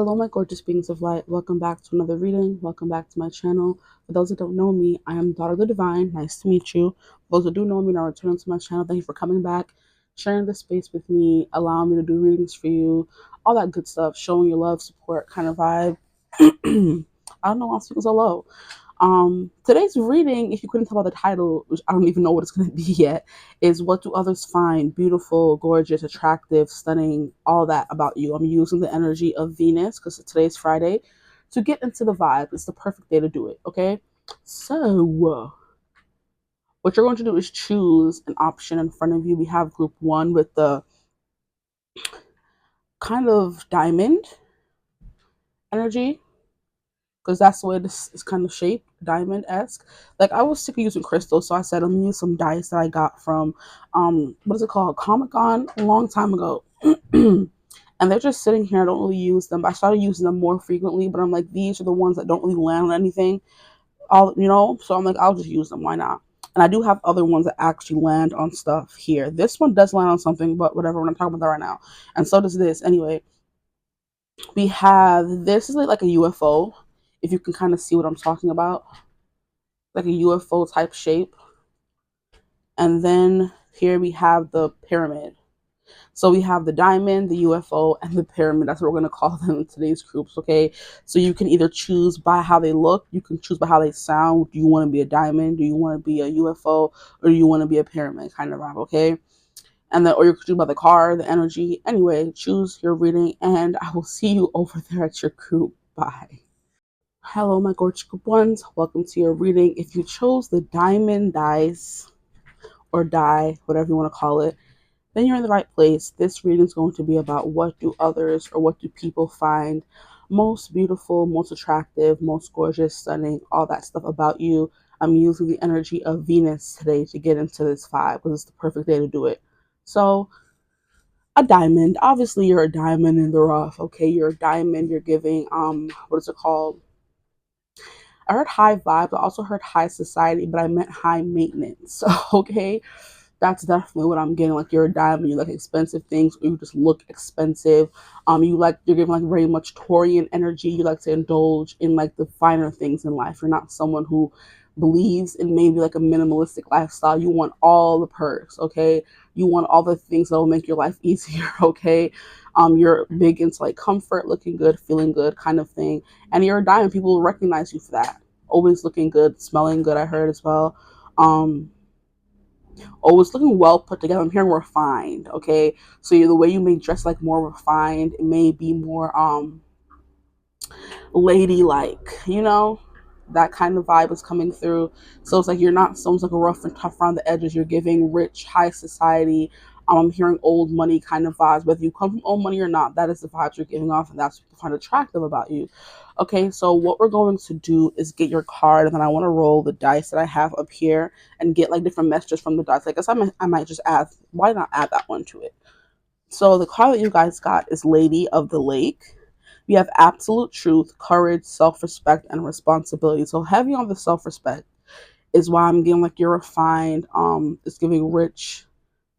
Hello, my gorgeous beings of light. Welcome back to another reading. Welcome back to my channel. For those that don't know me, I am Daughter of the Divine. Nice to meet you. For those that do know me and are returning to my channel, thank you for coming back, sharing this space with me, allowing me to do readings for you, all that good stuff, showing your love, support kind of vibe. I don't know why I'm speaking so low. Today's reading, if you couldn't tell by the title, which I don't even know what it's going to be yet, is what do others find beautiful, gorgeous, attractive, stunning, all that about you. I'm using the energy of Venus because today's Friday to get into the vibe. It's the perfect day to do it. Okay. So what you're going to do is choose an option in front of you. We have group one with the kind of diamond energy, because that's the way this is kind of shaped, diamond-esque. Like, I was sick of using crystals, so I said, let me use some dice that I got from, what is it called? Comic-Con a long time ago. And they're just sitting here. I don't really use them. I started using them more frequently, but I'm like, these are the ones that don't really land on anything. So I'm like, I'll just use them. Why not? And I do have other ones that actually land on stuff here. This one does land on something, but whatever, we're not talking about that right now. And so does this. Anyway, we have, this is like a UFO, if you can kind of see what I'm talking about, like a UFO type shape. And then here we have the pyramid. So we have the diamond, the UFO, and the pyramid. That's what we're going to call them in today's groups, okay? So you can either choose by how they look, you can choose by how they sound. Do you want to be a diamond? Do you want to be a UFO? Or do you want to be a pyramid kind of vibe, okay? And then, or you can choose by the card, the energy. Anyway, choose your reading, and I will see you over there at your group. Bye. Hello, my gorgeous group ones. Welcome to your reading. If you chose the diamond dice or die, whatever you want to call it, then you're in the right place. This reading is going to be about what do others or what do people find most beautiful, most attractive, most gorgeous, stunning, all that stuff about you. I'm using the energy of Venus today to get into this vibe because it's the perfect day to do it. So, a diamond. Obviously, you're a diamond in the rough. Okay, you're a diamond. You're giving what is it called? I heard high vibes. I also heard high society, but I meant high maintenance. Okay, that's definitely what I'm getting. Like, you're a diamond, you like expensive things, or you just look expensive. You're giving like very much Taurian energy. You like to indulge in like the finer things in life. You're not someone who believes in maybe like a minimalistic lifestyle. You want all the perks, okay? You want all the things that will make your life easier, okay? You're big into like comfort, looking good, feeling good kind of thing. And you're a diamond. People will recognize you for that. Always looking good, smelling good, I heard as well. Always looking well put together. I'm hearing refined, okay? So the way you may dress like more refined, it may be more ladylike, that kind of vibe is coming through. So it's like you're not someone's like a rough and tough around the edges. You're giving rich, high society. I'm hearing old money kind of vibes. Whether you come from old money or not, that is the vibes you're giving off, and that's what people find attractive about you. Okay, so what we're going to do is get your card, and then I want to roll the dice that I have up here and get like different messages from the dice. I guess I might just add, why not add that one to it? So the card that you guys got is Lady of the Lake. We have absolute truth, courage, self-respect, and responsibility. So heavy on the self-respect is why I'm getting like you're refined. It's giving rich,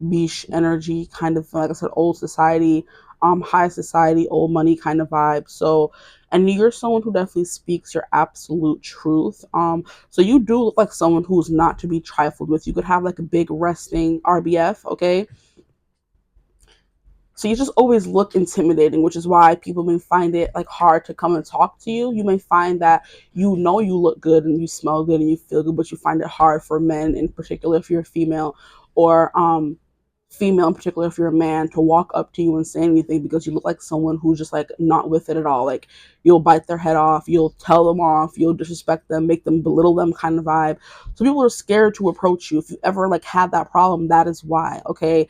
beach energy, kind of like I said, old society, high society, old money kind of vibe. So, and you're someone who definitely speaks your absolute truth. So you do look like someone who's not to be trifled with. You could have like a big resting RBF, okay? So you just always look intimidating, which is why people may find it like hard to come and talk to you. You may find that you look good and you smell good and you feel good, but you find it hard for men in particular if you're a female, or female in particular if you're a man, to walk up to you and say anything because you look like someone who's just like not with it at all. Like, you'll bite their head off, you'll tell them off, you'll disrespect them, make them belittle them kind of vibe. So people are scared to approach you. If you ever like had that problem, that is why, okay?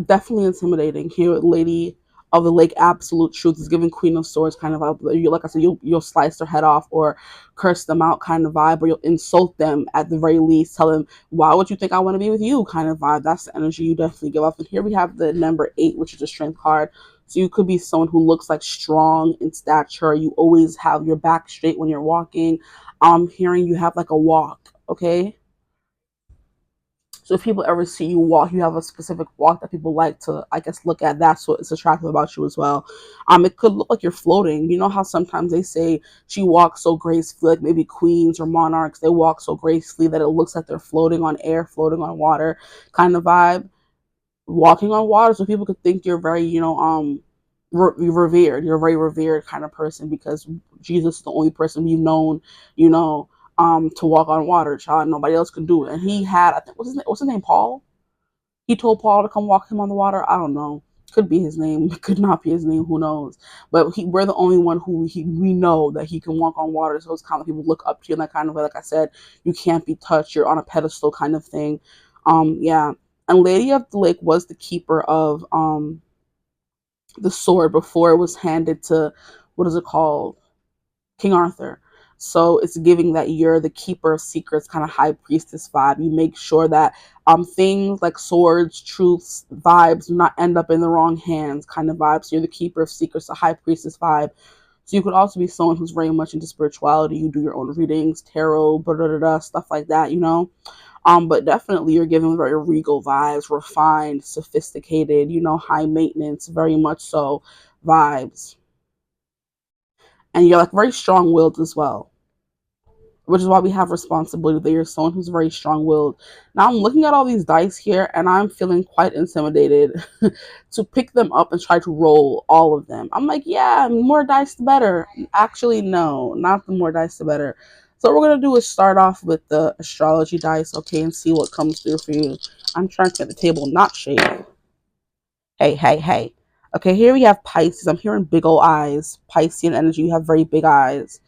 Definitely intimidating. Here, Lady of the Lake, absolute truth is giving Queen of Swords kind of vibe. You, like I said, you'll slice their head off or curse them out kind of vibe, or you'll insult them at the very least. Tell them, why would you think I want to be with you kind of vibe. That's the energy you definitely give off. And here we have the number 8, which is a strength card. So you could be someone who looks like strong in stature. You always have your back straight when you're walking. I'm hearing you have like a walk, okay? So if people ever see you walk, you have a specific walk that people like to, I guess, look at. That's what is attractive about you as well. It could look like you're floating. You know how sometimes they say she walks so gracefully, like maybe queens or monarchs, they walk so gracefully that it looks like they're floating on air, floating on water, kind of vibe. Walking on water, so people could think you're very, revered. You're a very revered kind of person because Jesus is the only person we've known, you know, to walk on water, child. Nobody else could do it. And he had, I think, what's his name, Paul? He told Paul to come walk him on the water. I don't know. Could be his name. Could not be his name. Who knows? But we're the only one who we know that he can walk on water. So it's kind of people look up to you in that kind of way. Like I said, you can't be touched. You're on a pedestal kind of thing. Yeah. And Lady of the Lake was the keeper of the sword before it was handed to, what is it called, King Arthur. So it's giving that you're the keeper of secrets, kind of high priestess vibe. You make sure that things like swords, truths, vibes do not end up in the wrong hands, kind of vibes. So you're the keeper of secrets, a high priestess vibe. So you could also be someone who's very much into spirituality. You do your own readings, tarot, blah, blah, blah, blah, stuff like that, you know. But definitely you're giving very regal vibes, refined, sophisticated, you know, high maintenance, very much so vibes. And you're like very strong willed as well, which is why we have responsibility that you're someone who's very strong willed. Now I'm looking at all these dice here and I'm feeling quite intimidated to pick them up and try to roll all of them. I'm like, yeah, more dice the better. Actually, no, not the more dice the better. So what we're going to do is start off with the astrology dice, okay, and see what comes through for you. I'm trying to get the table not shake. Hey, hey, hey. Okay, here we have Pisces. I'm hearing big old eyes. Piscean energy. You have very big eyes.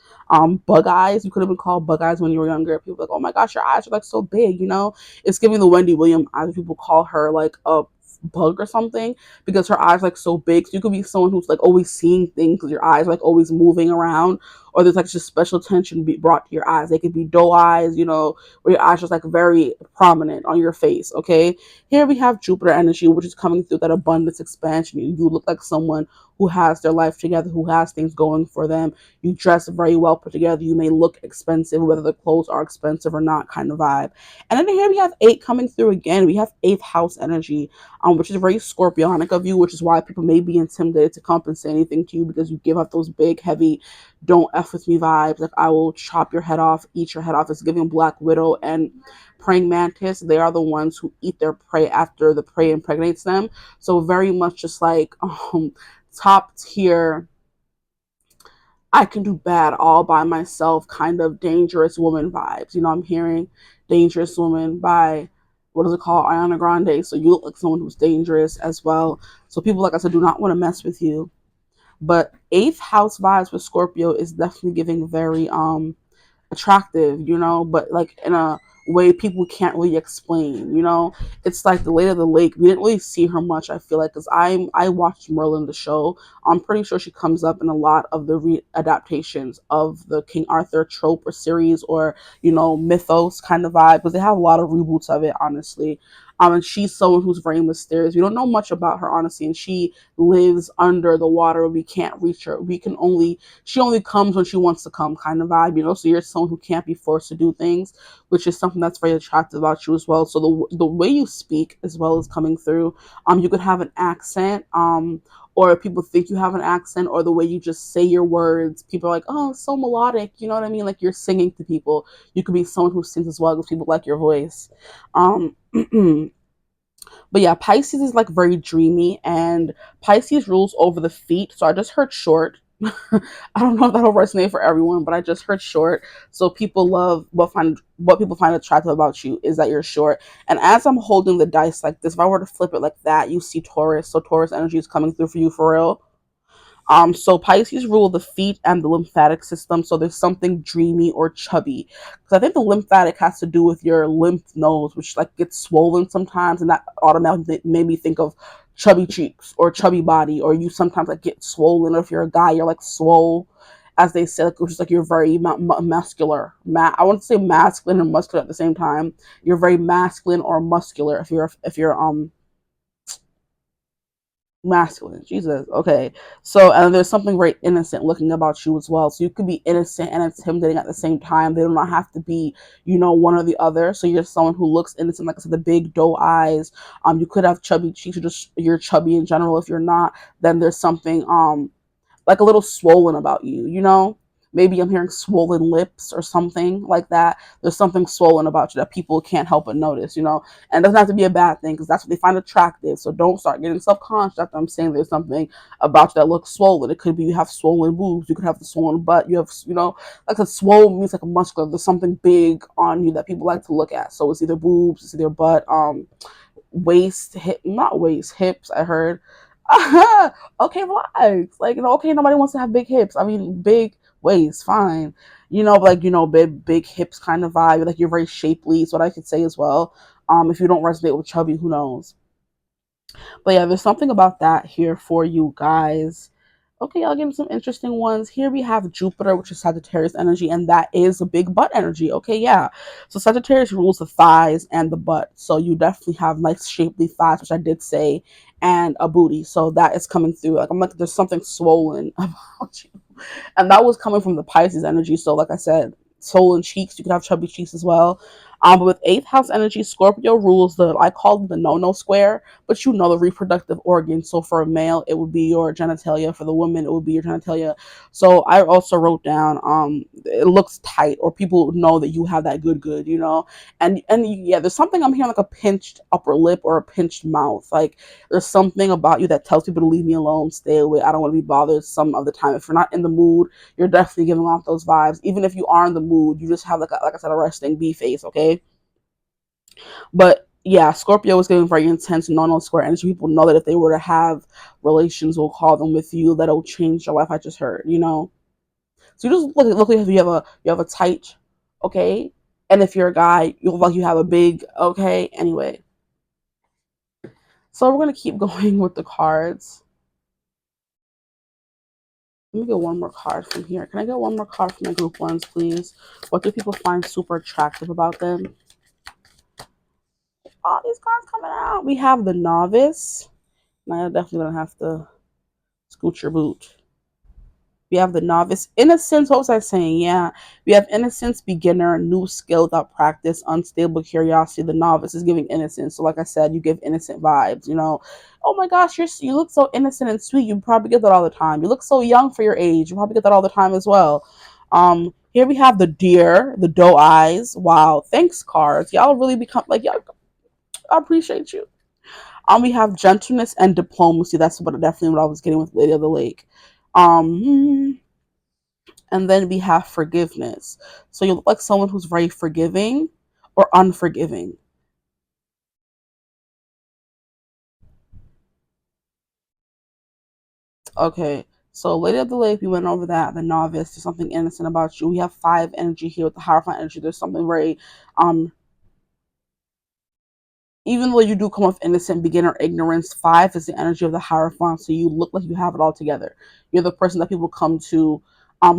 Bug eyes. You could have been called bug eyes when you were younger. People are like, oh my gosh, your eyes are like so big. You know, it's giving the Wendy Williams eyes. People call her like a bug or something because her eyes like so big. So you could be someone who's like always seeing things because your eyes like always moving around, or there's like just special attention be brought to your eyes. They could be doe eyes, you know, where your eyes just like very prominent on your face. Okay, here we have Jupiter energy, which is coming through that abundance expansion. You look like someone who has their life together, who has things going for them. You dress very well put together. You may look expensive, whether the clothes are expensive or not, kind of vibe. And then here we have 8 coming through again. We have 8th house energy, which is very scorpionic of you, which is why people may be intimidated to come and say anything to you because you give up those big, heavy, don't F with me vibes. Like, I will chop your head off, eat your head off. It's giving Black Widow and praying mantis. They are the ones who eat their prey after the prey impregnates them. So very much just like top tier, I can do bad all by myself, kind of dangerous woman vibes. You know, I'm hearing dangerous woman by, what is it called, Ariana Grande. So you look like someone who's dangerous as well. So people, like I said, do not want to mess with you. But 8th house vibes with Scorpio is definitely giving very attractive, you know, but like in a way people can't really explain, you know. It's like the Lady of the Lake. We didn't really see her much, I feel like, because I watched Merlin the show. I'm pretty sure she comes up in a lot of the adaptations of the King Arthur trope or series, or, you know, mythos kind of vibe, because they have a lot of reboots of it, honestly. And she's someone who's very mysterious. We don't know much about her, honestly, and she lives under the water. We can't reach her. She only comes when she wants to come, kind of vibe, you know. So you're someone who can't be forced to do things, which is something that's very attractive about you as well. So the way you speak as well is coming through. You could have an accent, or people think you have an accent, or the way you just say your words. People are like, oh, it's so melodic, you know what I mean? Like, you're singing to people. You could be someone who sings as well because people like your voice. But yeah, Pisces is like very dreamy, and Pisces rules over the feet. So I just heard short. I don't know if that'll resonate for everyone, but I just heard short. So people love what people find attractive about you is that you're short. And as I'm holding the dice like this, if I were to flip it like that, you see Taurus. So Taurus energy is coming through for you for real. So Pisces rule the feet and the lymphatic system. So there's something dreamy or chubby, because I think the lymphatic has to do with your lymph nodes, which like gets swollen sometimes, and that automatically made me think of chubby cheeks or chubby body, or you sometimes like get swollen, or if you're a guy, you're like swole, as they say, like, which is like you're very muscular. I want to say masculine and muscular at the same time. You're very masculine or muscular if you're masculine. Jesus. Okay. So, and there's something very innocent looking about you as well. So you could be innocent and intimidating at the same time. They do not have to be, one or the other. So you're someone who looks innocent, like I said, the big doe eyes. You could have chubby cheeks, or just you're chubby in general. If you're not, then there's something like a little swollen about you, Maybe I'm hearing swollen lips or something like that. There's something swollen about you that people can't help but notice. And it doesn't have to be a bad thing because that's what they find attractive. So don't start getting self-conscious after I'm saying there's something about you that looks swollen. It could be you have swollen boobs, you could have the swollen butt, you have, like a swollen means like a muscular. There's something big on you that people like to look at. So it's either boobs, it's either butt, waist, hip, not waist, hips, I heard. Okay, relax. Like, okay, nobody wants to have big hips. I mean, big waist, fine. Big hips kind of vibe. Like, you're very shapely, is what I could say as well. If you don't resonate with chubby, who knows? But yeah, there's something about that here for you guys. Okay, I'll give you some interesting ones. Here we have Jupiter, which is Sagittarius energy, and that is a big butt energy. Okay, yeah. So Sagittarius rules the thighs and the butt. So you definitely have nice shapely thighs, which I did say, and a booty. So that is coming through. Like, I'm like, there's something swollen about you. And that was coming from the Pisces energy. So like I said, swollen cheeks, you could have chubby cheeks as well. But with eighth house energy, Scorpio rules I call it the no square, but the reproductive organ. So for a male, it would be your genitalia. For the woman, it would be your genitalia. So I also wrote down, it looks tight, or people know that you have that good. And yeah, there's something I'm hearing, like a pinched upper lip or a pinched mouth. Like, there's something about you that tells people to leave me alone, stay away. I don't want to be bothered some of the time. If you're not in the mood, you're definitely giving off those vibes. Even if you are in the mood, you just have like I said, a resting B face, okay? But yeah, Scorpio is getting very intense, non-square energy. People know that if they were to have relations, we'll call them with you, that'll change your life. I just heard. So you just look like if you have a tight, okay, and if you're a guy, you look like you have a big, okay. Anyway, so we're gonna keep going with the cards. Let me get one more card from here. Can I get one more card from my group ones, please? What do people find super attractive about them? All these cards coming out. We have the novice. Now, I'm definitely gonna have to scoot your boot. We have the novice. Innocence, what was I saying? Yeah. We have innocence, beginner, new skill without practice, unstable curiosity. The novice is giving innocence. So like I said, you give innocent vibes. Oh my gosh, you look so innocent and sweet. You probably get that all the time. You look so young for your age. You probably get that all the time as well. Here we have the deer, the doe eyes. Wow, thanks, cards. Y'all really become like y'all. I appreciate you. We have gentleness and diplomacy. That's definitely what I was getting with Lady of the Lake. And then we have forgiveness. So you look like someone who's very forgiving or unforgiving. Okay. So Lady of the Lake, we went over that. The novice, there's something innocent about you. We have 5 energy here with the Hierophant energy. There's something very even though you do come off innocent, beginner, ignorance, 5 is the energy of the Hierophant, so you look like you have it all together. You're the person that people come to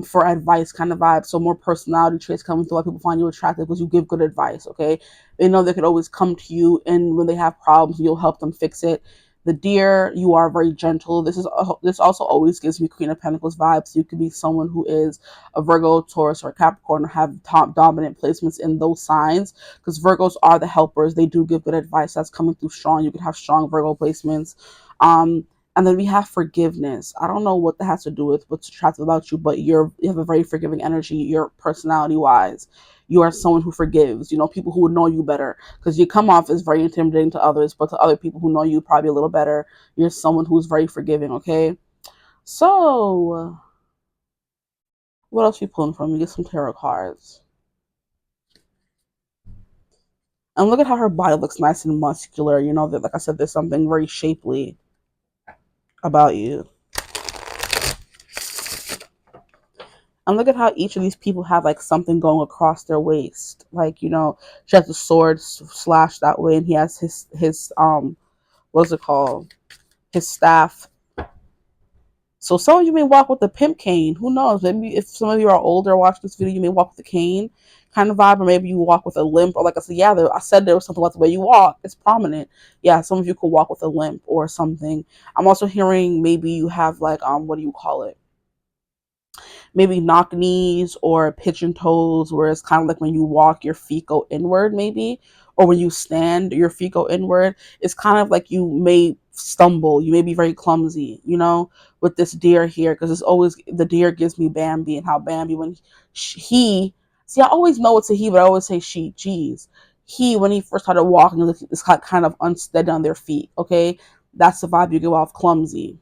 for advice kind of vibe. So more personality traits coming through, why people find you attractive because you give good advice, okay? They know they could always come to you, and when they have problems, you'll help them fix it. The deer, you are very gentle. This also always gives me Queen of Pentacles vibes. You could be someone who is a Virgo, Taurus, or Capricorn, or have top dominant placements in those signs, because Virgos are the helpers. They do give good advice. That's coming through strong. You can have strong Virgo placements. And then we have forgiveness. I don't know what that has to do with what's attractive about you, but you have a very forgiving energy. Your personality wise, you are someone who forgives. People who would know you better, because you come off as very intimidating to others, but to other people who know you probably a little better, you're someone who's very forgiving. Okay, so what else are you pulling from? We get some tarot cards. And look at how her body looks nice and muscular. That, like I said, there's something very shapely about you. And look at how each of these people have like something going across their waist. Like, she has the sword slashed that way, and he has his what's it called? His staff So some of you may walk with a pimp cane. Who knows? Maybe if some of you are older, watch this video, you may walk with a cane kind of vibe, or maybe you walk with a limp. Or like I said, yeah, I said there was something about the way you walk. It's prominent. Yeah, some of you could walk with a limp or something. I'm also hearing maybe you have like what do you call it? Maybe knock knees or pigeon toes, where it's kind of like when you walk, your feet go inward, maybe, or when you stand, your feet go inward. It's kind of like you may stumble, you may be very clumsy, with this deer here, because it's always the deer gives me Bambi, and how Bambi, when he, see, I always know it's a he, but I always say she, geez. He, when he first started walking, it's kind of unsteady on their feet, okay? That's the vibe you give off, clumsy.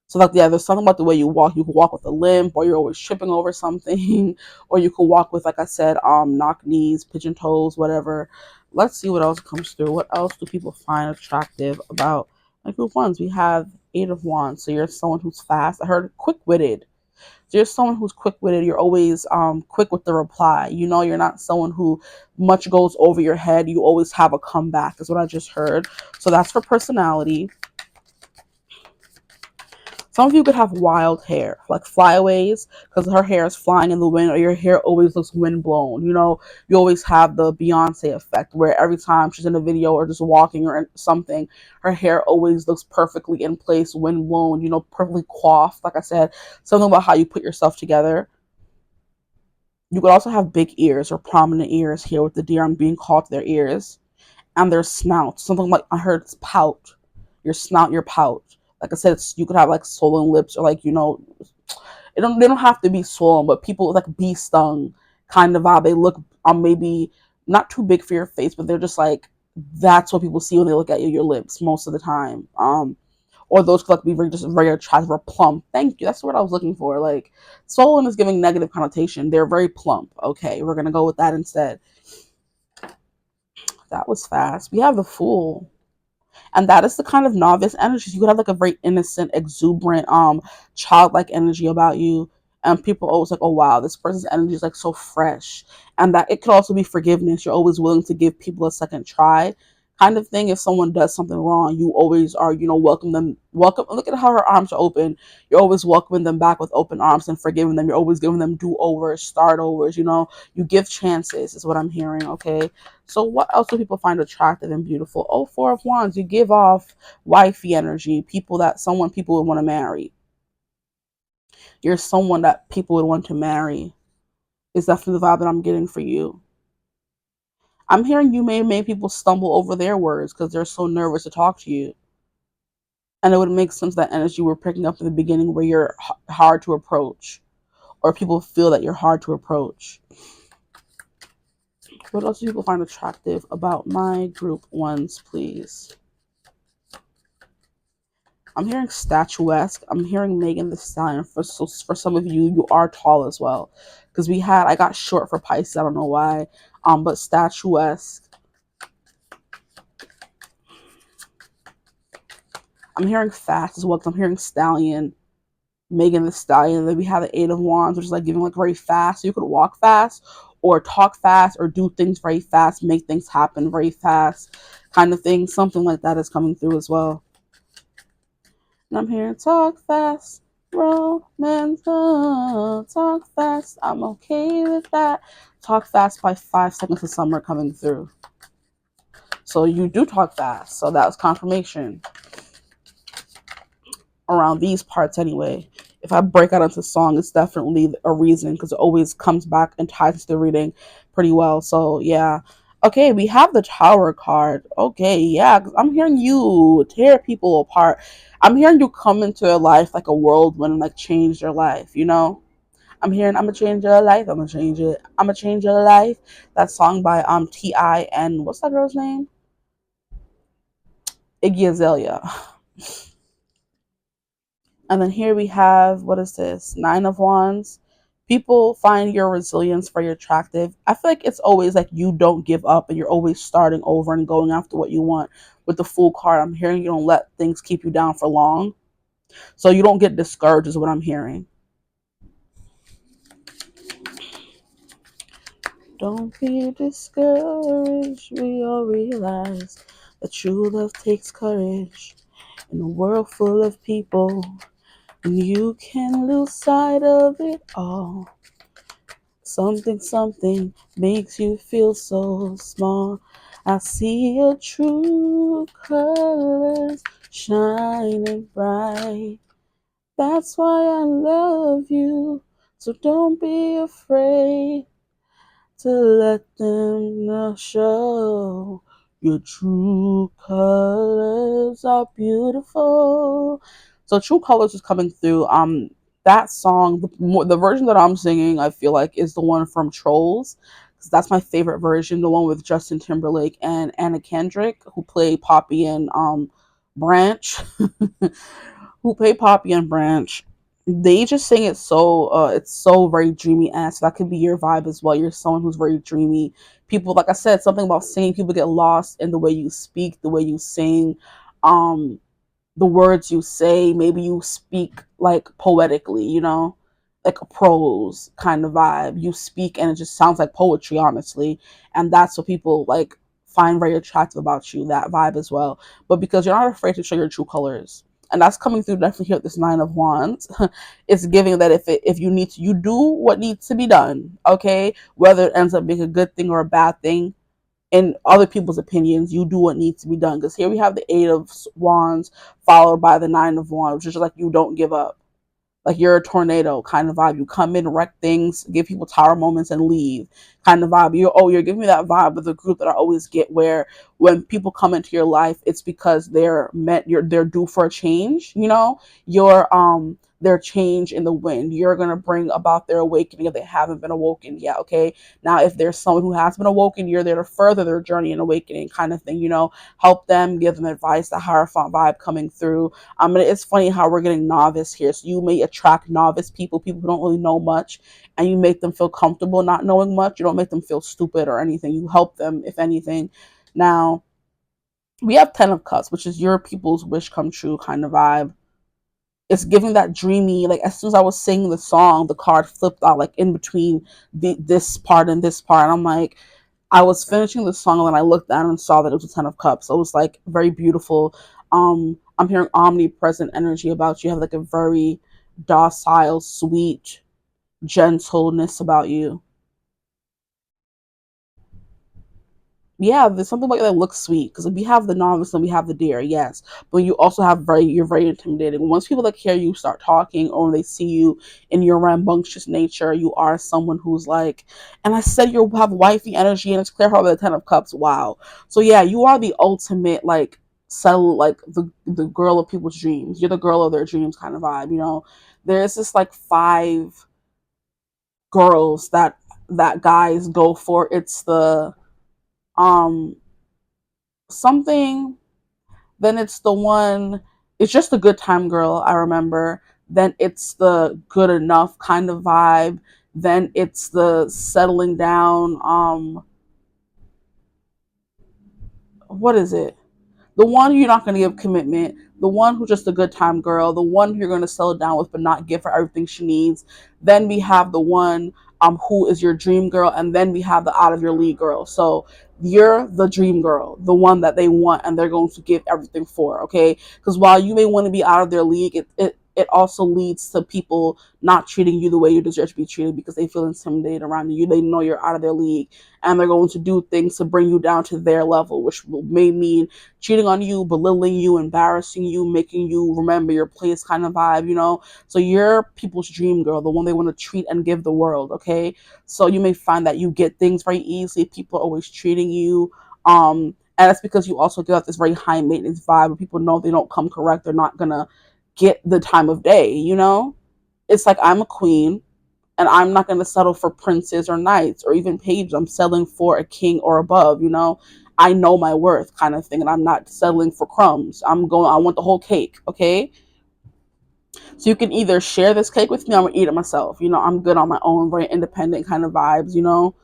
So like, yeah, there's something about the way you walk. You could walk with a limp, or you're always tripping over something, or you could walk with, like I said, knock knees, pigeon toes, whatever. Let's see what else comes through. What else do people find attractive about my group ones? We have Eight of Wands. So you're someone who's fast. I heard quick-witted. So you're someone who's quick-witted. You're always quick with the reply. You're not someone who much goes over your head. You always have a comeback, is what I just heard. So that's for personality. Some of you could have wild hair, like flyaways, because her hair is flying in the wind, or your hair always looks windblown. You always have the Beyonce effect, where every time she's in a video or just walking or something, her hair always looks perfectly in place, windblown, perfectly coiffed. Like I said, something about how you put yourself together. You could also have big ears or prominent ears here with the deer. I'm being called to their ears and their snout. Something like I heard it's pout. Your snout, your pout. Like I said, you could have like swollen lips, or like, they don't have to be swollen, but people with like bee stung kind of vibe. They look maybe not too big for your face, but they're just like, that's what people see when they look at you, your lips most of the time. Or those could like be very attractive or plump. Thank you. That's what I was looking for. Like, swollen is giving negative connotation. They're very plump. Okay, we're gonna go with that instead. That was fast. We have the Fool. And that is the kind of novice energy. You could have like a very innocent, exuberant, childlike energy about you. And people always like, oh wow, this person's energy is like so fresh. And that it could also be forgiveness. You're always willing to give people a second try, kind of thing. If someone does something wrong, you always are, welcome them. Welcome. Look at how her arms are open. You're always welcoming them back with open arms and forgiving them. You're always giving them do-overs, start-overs. You give chances, is what I'm hearing. Okay. So what else do people find attractive and beautiful? Oh, Four of Wands. You give off wifey energy. People would want to marry. You're someone that people would want to marry. Is definitely the vibe that I'm getting for you. I'm hearing you may make people stumble over their words because they're so nervous to talk to you. And it would make sense that energy we're picking up in the beginning, where you're hard to approach, or people feel that you're hard to approach. What else do people find attractive about my group ones, please? I'm hearing statuesque. I'm hearing Megan Thee Stallion. For some of you, you are tall as well. Because I got short for Pisces. I don't know why. But statuesque. I'm hearing fast as well, because I'm hearing stallion, Megan Thee Stallion. Then we have the Eight of Wands, which is like giving like very fast. So you could walk fast, or talk fast, or do things very fast, make things happen very fast, kind of thing. Something like that is coming through as well. And I'm hearing talk fast, romance, talk fast. I'm okay with that. Talk fast by 5 seconds of summer coming through. So you do talk fast. So that was confirmation around these parts anyway. If I break out into song, it's definitely a reason, because it always comes back and ties to the reading pretty well. So yeah. Okay, we have the Tower card. Okay, yeah, 'cause I'm hearing you tear people apart. I'm hearing you come into your life like a whirlwind and like change your life, I'm hearing I'm gonna change your life, I'm gonna change it, I'm gonna change your life. That song by T.I. and what's that girl's name? Iggy Azalea. And then here we have, what is this? Nine of Wands. People find your resilience very attractive. I feel like it's always like you don't give up, and you're always starting over and going after what you want. With the Fool card, I'm hearing you don't let things keep you down for long. So you don't get discouraged, is what I'm hearing. Don't be discouraged. We all realize that true love takes courage. In a world full of people You can lose sight of it all. Something makes you feel so small. I see your true colors shining bright. That's why I love you. So don't be afraid to let them know, show your true colors are beautiful. So true colors is coming through. That song, the version that I'm singing, I feel like is the one from Trolls, because that's my favorite version, the one with Justin Timberlake and Anna Kendrick, who play Poppy and Branch. Who play Poppy and Branch. They just sing it so it's so very dreamy ass. That could be your vibe as well. You're someone who's very dreamy. People, like I said, something about singing, people get lost in the way you speak, the way you sing, um, the words you say. Maybe you speak like poetically, like a prose kind of vibe. You speak and it just sounds like poetry, honestly. And that's what people like find very attractive about you, that vibe as well. But because you're not afraid to show your true colors. And that's coming through definitely here at this Nine of Wands. It's giving that if you need to, you do what needs to be done, okay? Whether it ends up being a good thing or a bad thing, in other people's opinions, you do what needs to be done. Because here we have the Eight of Wands followed by the Nine of Wands, which is like you don't give up. Like you're a tornado kind of vibe. You come in, wreck things, give people tower moments, and leave kind of vibe. You're giving me that vibe with the group that I always get, where when people come into your life, it's because they're due for a change. You're their change in the wind. You're gonna bring about their awakening if they haven't been awoken yet. Okay. Now, if there's someone who has been awoken, you're there to further their journey and awakening, kind of thing. Help them, give them advice. The Hierophant vibe coming through. And it's funny how we're getting novice here. So you may attract novice people who don't really know much, and you make them feel comfortable not knowing much. You don't make them feel stupid or anything. You help them, if anything. Now, we have Ten of Cups, which is your people's wish come true kind of vibe. It's giving that dreamy, like as soon as I was singing the song, the card flipped out like in between this part and this part. And I'm like, I was finishing the song and then I looked down and saw that it was a Ten of Cups. So it was like very beautiful. I'm hearing omnipresent energy about you. You have like a very docile, sweet gentleness about you. Yeah, there's something about you that looks sweet, because we have the novice and we have the deer, yes, but you also have you're very intimidating. Once people like hear you start talking, or when they see you in your rambunctious nature, you are someone who's like, and I said you have wifey energy, and it's clear how the Ten of Cups. Wow. So yeah, you are the ultimate like settle, like the girl of people's dreams. You're the girl of their dreams kind of vibe. There's this like five girls that guys go for. It's the um something, then it's the one, it's just a good time girl, I remember. Then it's the good enough kind of vibe. Then it's the settling down, what is it, the one you're not going to give commitment, the one who's just a good time girl, the one you're going to settle down with but not give her everything she needs. Then we have the one who is your dream girl, and then we have the out of your league girl. So you're the dream girl, the one that they want and they're going to give everything for, okay? Because while you may want to be out of their league, it also leads to people not treating you the way you deserve to be treated, because they feel intimidated around you. They know you're out of their league, and they're going to do things to bring you down to their level, which may mean cheating on you, belittling you, embarrassing you, making you remember your place kind of vibe. So you're people's dream girl, the one they want to treat and give the world, okay? So you may find that you get things very easily. People are always treating you. And that's because you also give out this very high maintenance vibe where people know they don't come correct. They're not gonna get the time of day. It's like, I'm a queen, and I'm not going to settle for princes or knights or even pages. I'm settling for a king or above. I know my worth kind of thing, and I'm not settling for crumbs. I want the whole cake, okay? So you can either share this cake with me, or I'm going to eat it myself. I'm good on my own, very independent kind of vibes.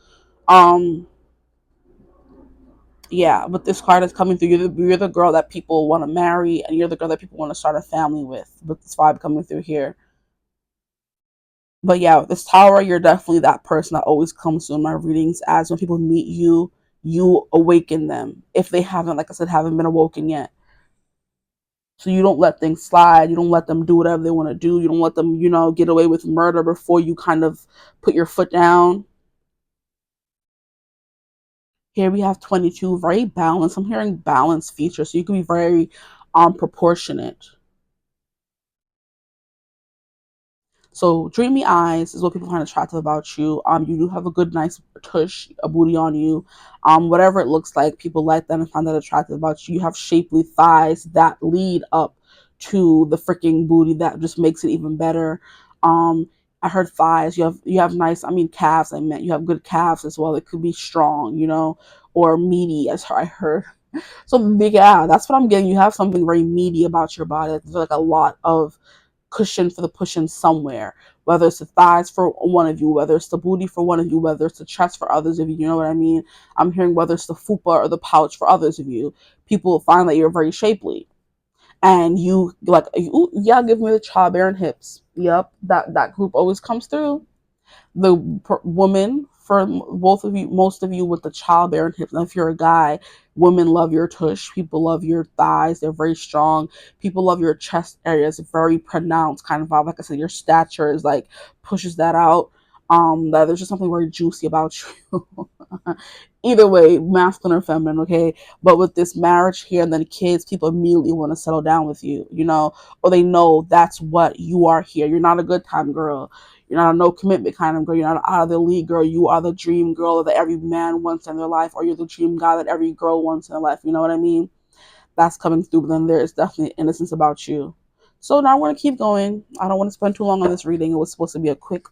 Um, yeah, but this card is coming through. You're the girl that people want to marry, and you're the girl that people want to start a family with this vibe coming through here. But yeah, with this Tower, you're definitely that person that always comes to my readings, as when people meet you, you awaken them if they haven't, like I said, haven't been awoken yet. So you don't let things slide. You don't let them do whatever they want to do. You don't let them, get away with murder before you kind of put your foot down. Here we have 22, very balanced. I'm hearing balanced features. So you can be very proportionate. So dreamy eyes is what people find attractive about you. You do have a good, nice tush, a booty on you. Whatever it looks like, people like that and find that attractive about you. You have shapely thighs that lead up to the freaking booty that just makes it even better. I heard thighs. You have nice. I mean calves. I meant you have good calves as well. It could be strong, or meaty. As I heard. So big. Yeah, that's what I'm getting. You have something very meaty about your body. There's like a lot of cushion for the pushing somewhere, whether it's the thighs for one of you, whether it's the booty for one of you, whether it's the chest for others of you. You know what I mean? I'm hearing whether it's the fupa or the pouch for others of you. People find that you're very shapely, and you like, ooh, yeah, give me the childbearing hips. Yep, that group always comes through. The woman for both of you, most of you with the childbearing hips. Now, if you're a guy, women love your tush. People love your thighs. They're very strong. People love your chest area. It's a very pronounced kind of vibe. Like I said, your stature is like pushes that out. That there's just something very juicy about you. Either way, masculine or feminine, okay? But with this marriage here and then kids, people immediately want to settle down with you, or they know that's what you are here. You're not a good time girl. You're not a no commitment kind of girl. You're not out of the league girl. You are the dream girl that every man wants in their life, or you're the dream guy that every girl wants in their life. You know what I mean? That's coming through, but then there is definitely innocence about you. So now we're going to keep going. I don't want to spend too long on this reading. It was supposed to be a quick,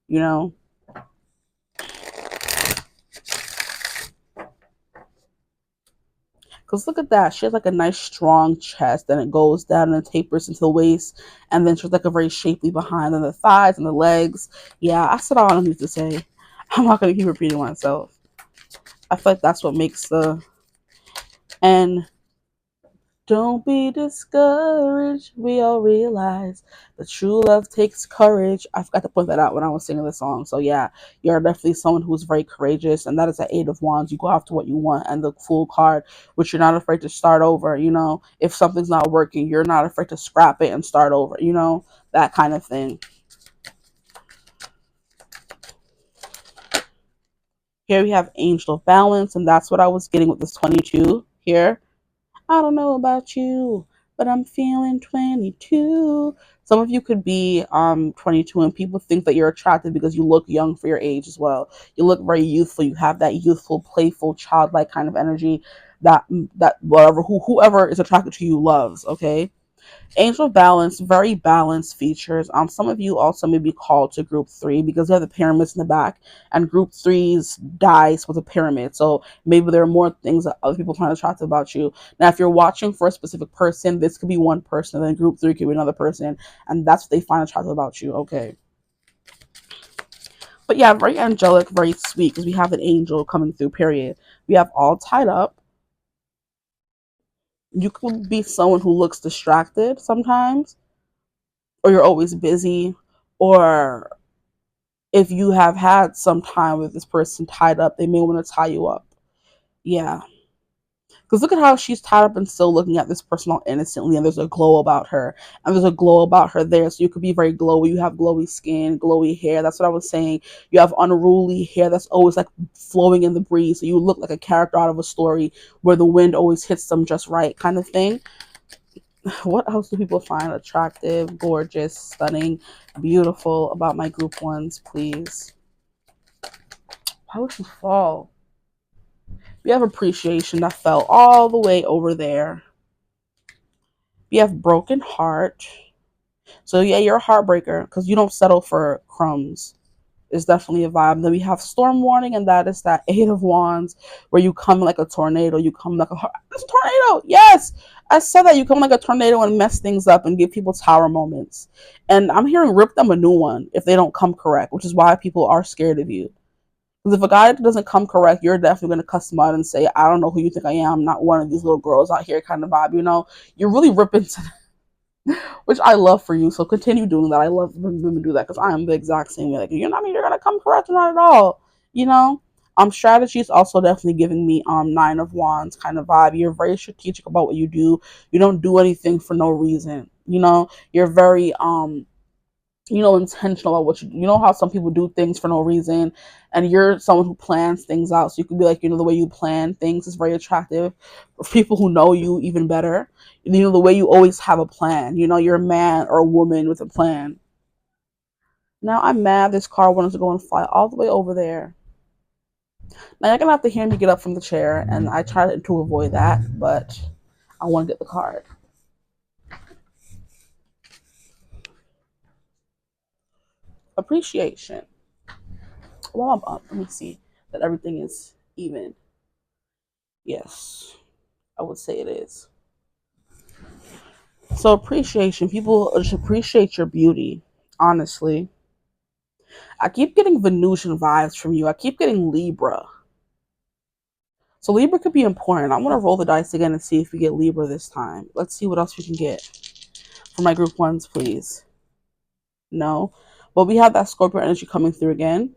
you know. Because look at that. She has like a nice strong chest, and it goes down and tapers into the waist. And then she's like a very shapely behind, and the thighs and the legs. Yeah, I said all I need to say. I'm not going to keep repeating myself. I feel like that's what makes the. And don't be discouraged. We all realize that true love takes courage. I forgot to point that out when I was singing the song. So yeah, you're definitely someone who's very courageous, and that is the Eight of Wands. You go after what you want, and the Fool card, which you're not afraid to start over. If something's not working, you're not afraid to scrap it and start over. That kind of thing. Here we have Angel of Balance, and that's what I was getting with this 22 here. I don't know about you, but I'm feeling 22. Some of you could be 22, and people think that you're attractive because you look young for your age as well. You look very youthful. You have that youthful, playful, childlike kind of energy that whoever is attracted to you loves. Okay. Angel Balance, very balanced features. Some of you also may be called to group 3 because they have the pyramids in the back, and group 3's dice with a pyramid. So maybe there are more things that other people find attractive about you. Now, if you're watching for a specific person, this could be one person, and then group 3 could be another person, and that's what they find attractive about you. Okay. But yeah, very angelic, very sweet, because we have an angel coming through, period. We have all tied up. You could be someone who looks distracted sometimes, or you're always busy, or if you have had some time with this person tied up, they may want to tie you up. Yeah. Because look at how she's tied up and still looking at this person all innocently, and there's a glow about her. And there's a glow about her there. So you could be very glowy. You have glowy skin, glowy hair. That's what I was saying. You have unruly hair that's always like flowing in the breeze. So you look like a character out of a story where the wind always hits them just right, kind of thing. What else do people find attractive, gorgeous, stunning, beautiful about my group ones, please? Why would you fall? We have appreciation that fell all the way over there. We have broken heart. So yeah, you're a heartbreaker because you don't settle for crumbs. Is definitely a vibe. Then we have storm warning, and that is that Eight of Wands, where you come like a tornado. You come like a tornado. Yes, I said that you come like a tornado and mess things up and give people tower moments. And I'm hearing rip them a new one if they don't come correct, which is why people are scared of you. Because if a guy doesn't come correct, you're definitely going to cuss him out and say, "I don't know who you think I am. I'm not one of these little girls out here," kind of vibe. You're really ripping to which I love for you. So continue doing that. I love when women do that because I am the exact same way. Like, you're not either gonna come correct or not at all. You know. Strategy is also definitely giving me Nine of Wands kind of vibe. You're very strategic about what you do. You don't do anything for no reason. You're very intentional about what you know how some people do things for no reason, and you're someone who plans things out. So you could be like, the way you plan things is very attractive for people who know you even better. The way you always have a plan. You're a man or a woman with a plan. Now I'm mad this car wanted to go and fly all the way over there. Now you're gonna have to hear me get up from the chair, and I try to avoid that, but I want to get the card. Appreciation. Well, I'm up. Let me see that everything is even. Yes, I would say it is. So appreciation. People just appreciate your beauty. Honestly, I keep getting Venusian vibes from you. I keep getting Libra. So Libra could be important. I'm gonna roll the dice again and see if we get Libra this time. Let's see what else we can get for my group ones, please. No, but we have that Scorpio energy coming through again.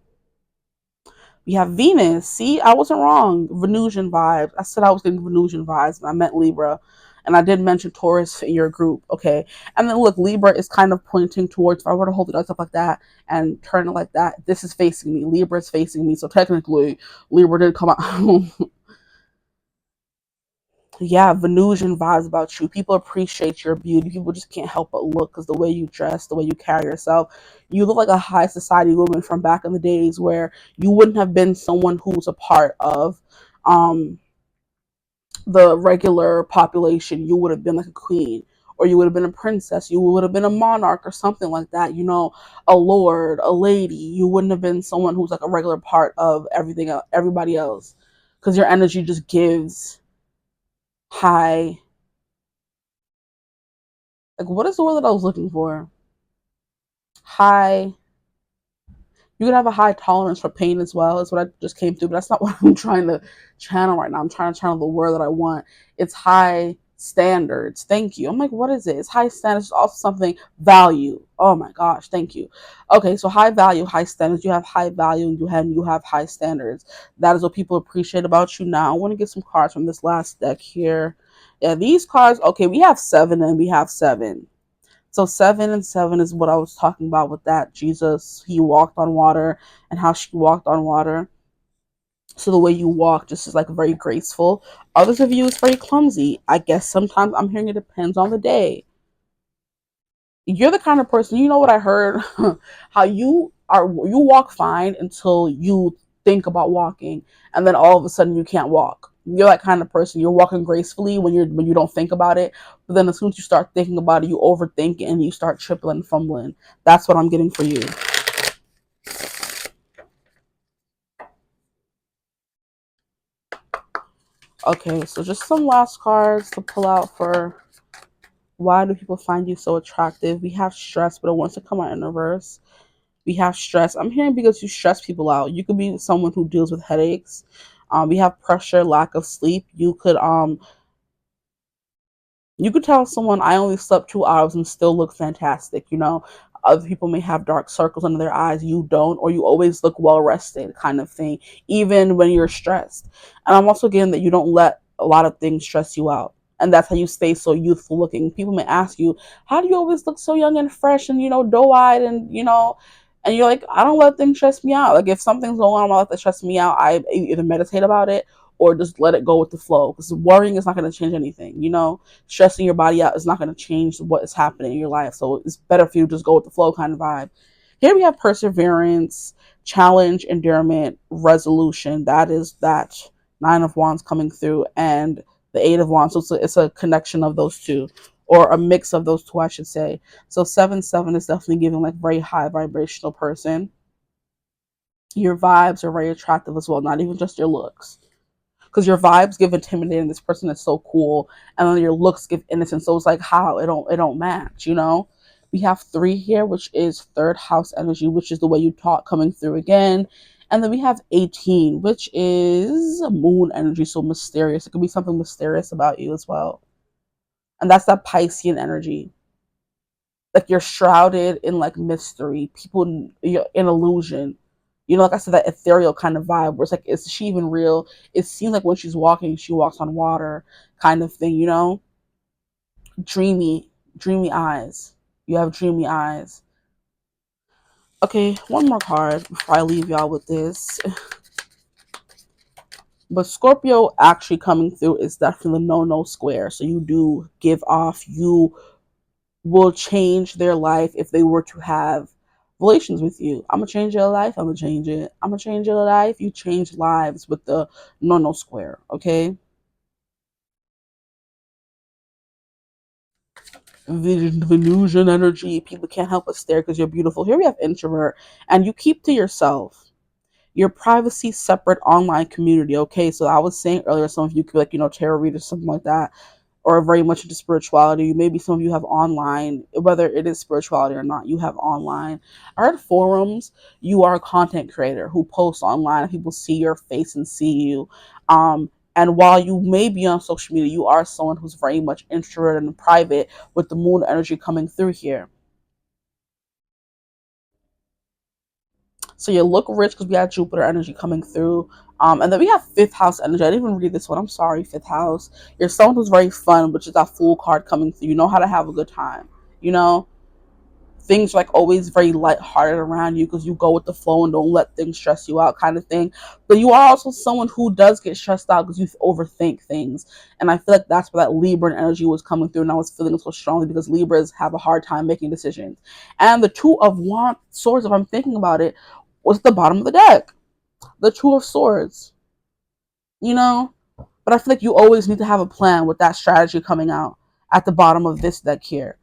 We have Venus. See, I wasn't wrong. Venusian vibes. I said I was getting Venusian vibes, but I meant Libra. And I did mention Taurus in your group. Okay. And then look, Libra is kind of pointing towards, if I were to hold it up like that and turn it like that, this is facing me. Libra is facing me. So technically, Libra did come out. Yeah, Venusian vibes about you. People appreciate your beauty. People just can't help but look because the way you dress, the way you carry yourself, you look like a high society woman from back in the days where you wouldn't have been someone who's a part of um, the regular population. You would have been like a queen, or you would have been a princess. You would have been a monarch or something like that. A lord, a lady. You wouldn't have been someone who's like a regular part of everybody else, because your energy just gives high. Like, what is the word that I was looking for? High. You can have a high tolerance for pain as well. Is what I just came through, but that's not what I'm trying to channel right now. I'm trying to channel the word that I want. It's high standards. Thank you. I'm like, what is it? It's high standards. It's also something value. Oh my gosh, thank you. Okay, so high value, high standards. You have high value, and you have high standards. That is what people appreciate about you. Now, I want to get some cards from this last deck here. Yeah, these cards. Okay, we have 7 and we have 7. So 7 and 7 is what I was talking about with that. Jesus, he walked on water, and how she walked on water. So the way you walk just is like very graceful. Others of you is very clumsy. I guess sometimes I'm hearing it depends on the day. You're the kind of person, you know what I heard? How you walk fine until you think about walking, and then all of a sudden you can't walk. You're that kind of person. You're walking gracefully when you don't think about it, but then as soon as you start thinking about it, you overthink it and you start tripping and fumbling. That's what I'm getting for you. Okay, so just some last cards to pull out for why do people find you so attractive. We have stress, but it wants to come out in reverse. We have stress. I'm hearing because you stress people out. You could be someone who deals with headaches. We have pressure, lack of sleep. You could tell someone, I only slept 2 hours and still look fantastic. Other people may have dark circles under their eyes. You don't, or you always look well rested, kind of thing, even when you're stressed. And I'm also getting that you don't let a lot of things stress you out. And that's how you stay so youthful looking. People may ask you, how do you always look so young and fresh and, doe eyed and you're like, I don't let things stress me out. Like, if something's going on, I let that stress me out. I either meditate about it or just let it go with the flow, because worrying is not going to change anything. Stressing your body out is not going to change what is happening in your life. So it's better for you to just go with the flow kind of vibe. Here we have perseverance, challenge, endearment, resolution. That is that 9 of Wands coming through, and the 8 of Wands. So it's a connection of those two, or a mix of those two, I should say. So 7-7 is definitely giving like very high vibrational person. Your vibes are very attractive as well, not even just your looks, because your vibes give intimidating. This person is so cool, and then your looks give innocence. So it's like, how it don't match. We have 3 here, which is third house energy, which is the way you talk coming through again. And then we have 18, which is moon energy, so mysterious. It could be something mysterious about you as well. And that's that Piscean energy. Like, you're shrouded in like mystery, people in illusion. You know, like I said, that ethereal kind of vibe where it's like, is she even real? It seems like when she's walking, she walks on water kind of thing, you know? Dreamy, dreamy eyes. You have dreamy eyes. Okay, one more card before I leave y'all with this. But Scorpio actually coming through is definitely the no square. So you do give off, you will change their life if they were to have relations with you. I'm gonna change your life. I'm gonna change it. I'm gonna change your life. You change lives with the no square. Okay. Venusian energy. People can't help but stare because you're beautiful. Here we have introvert, and you keep to yourself. Your privacy, separate online community. Okay, so I was saying earlier, some of you could, like, you know, tarot readers, something like that, or very much into spirituality. Maybe some of you have online, whether it is spirituality or not, you have online. I heard forums. You are a content creator who posts online and people see your face and see you. And while you may be on social media, you are someone who's very much introverted and private with the moon energy coming through here. So you look rich because we have Jupiter energy coming through. And then we have fifth house energy. I didn't even read this one. I'm sorry, fifth house. You're someone who's very fun, which is that fool card coming through. You know how to have a good time. You know, things like always very lighthearted around you because you go with the flow and don't let things stress you out, kind of thing. But you are also someone who does get stressed out because you overthink things. And I feel like that's where that Libra energy was coming through, and I was feeling it so strongly because Libras have a hard time making decisions. And the Two of Wands, Swords, if I'm thinking about it, was at the bottom of the deck. The Two of Swords, you know? But I feel like you always need to have a plan with that strategy coming out at the bottom of this deck here.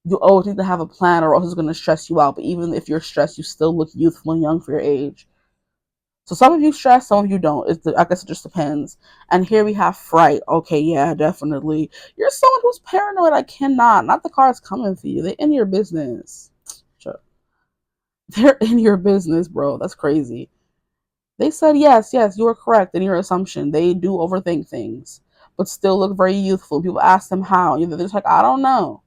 You always need to have a plan or else it's going to stress you out. But even if you're stressed, you still look youthful and young for your age. So some of you stress, some of you don't. I guess it just depends. And here we have fright. Okay, yeah, definitely. You're someone who's paranoid. I cannot. Not the cards coming for you. They're in your business. Sure. They're in your business, bro. That's crazy. They said, yes, yes, you are correct in your assumption. They do overthink things, but still look very youthful. People ask them how. They're just like, I don't know.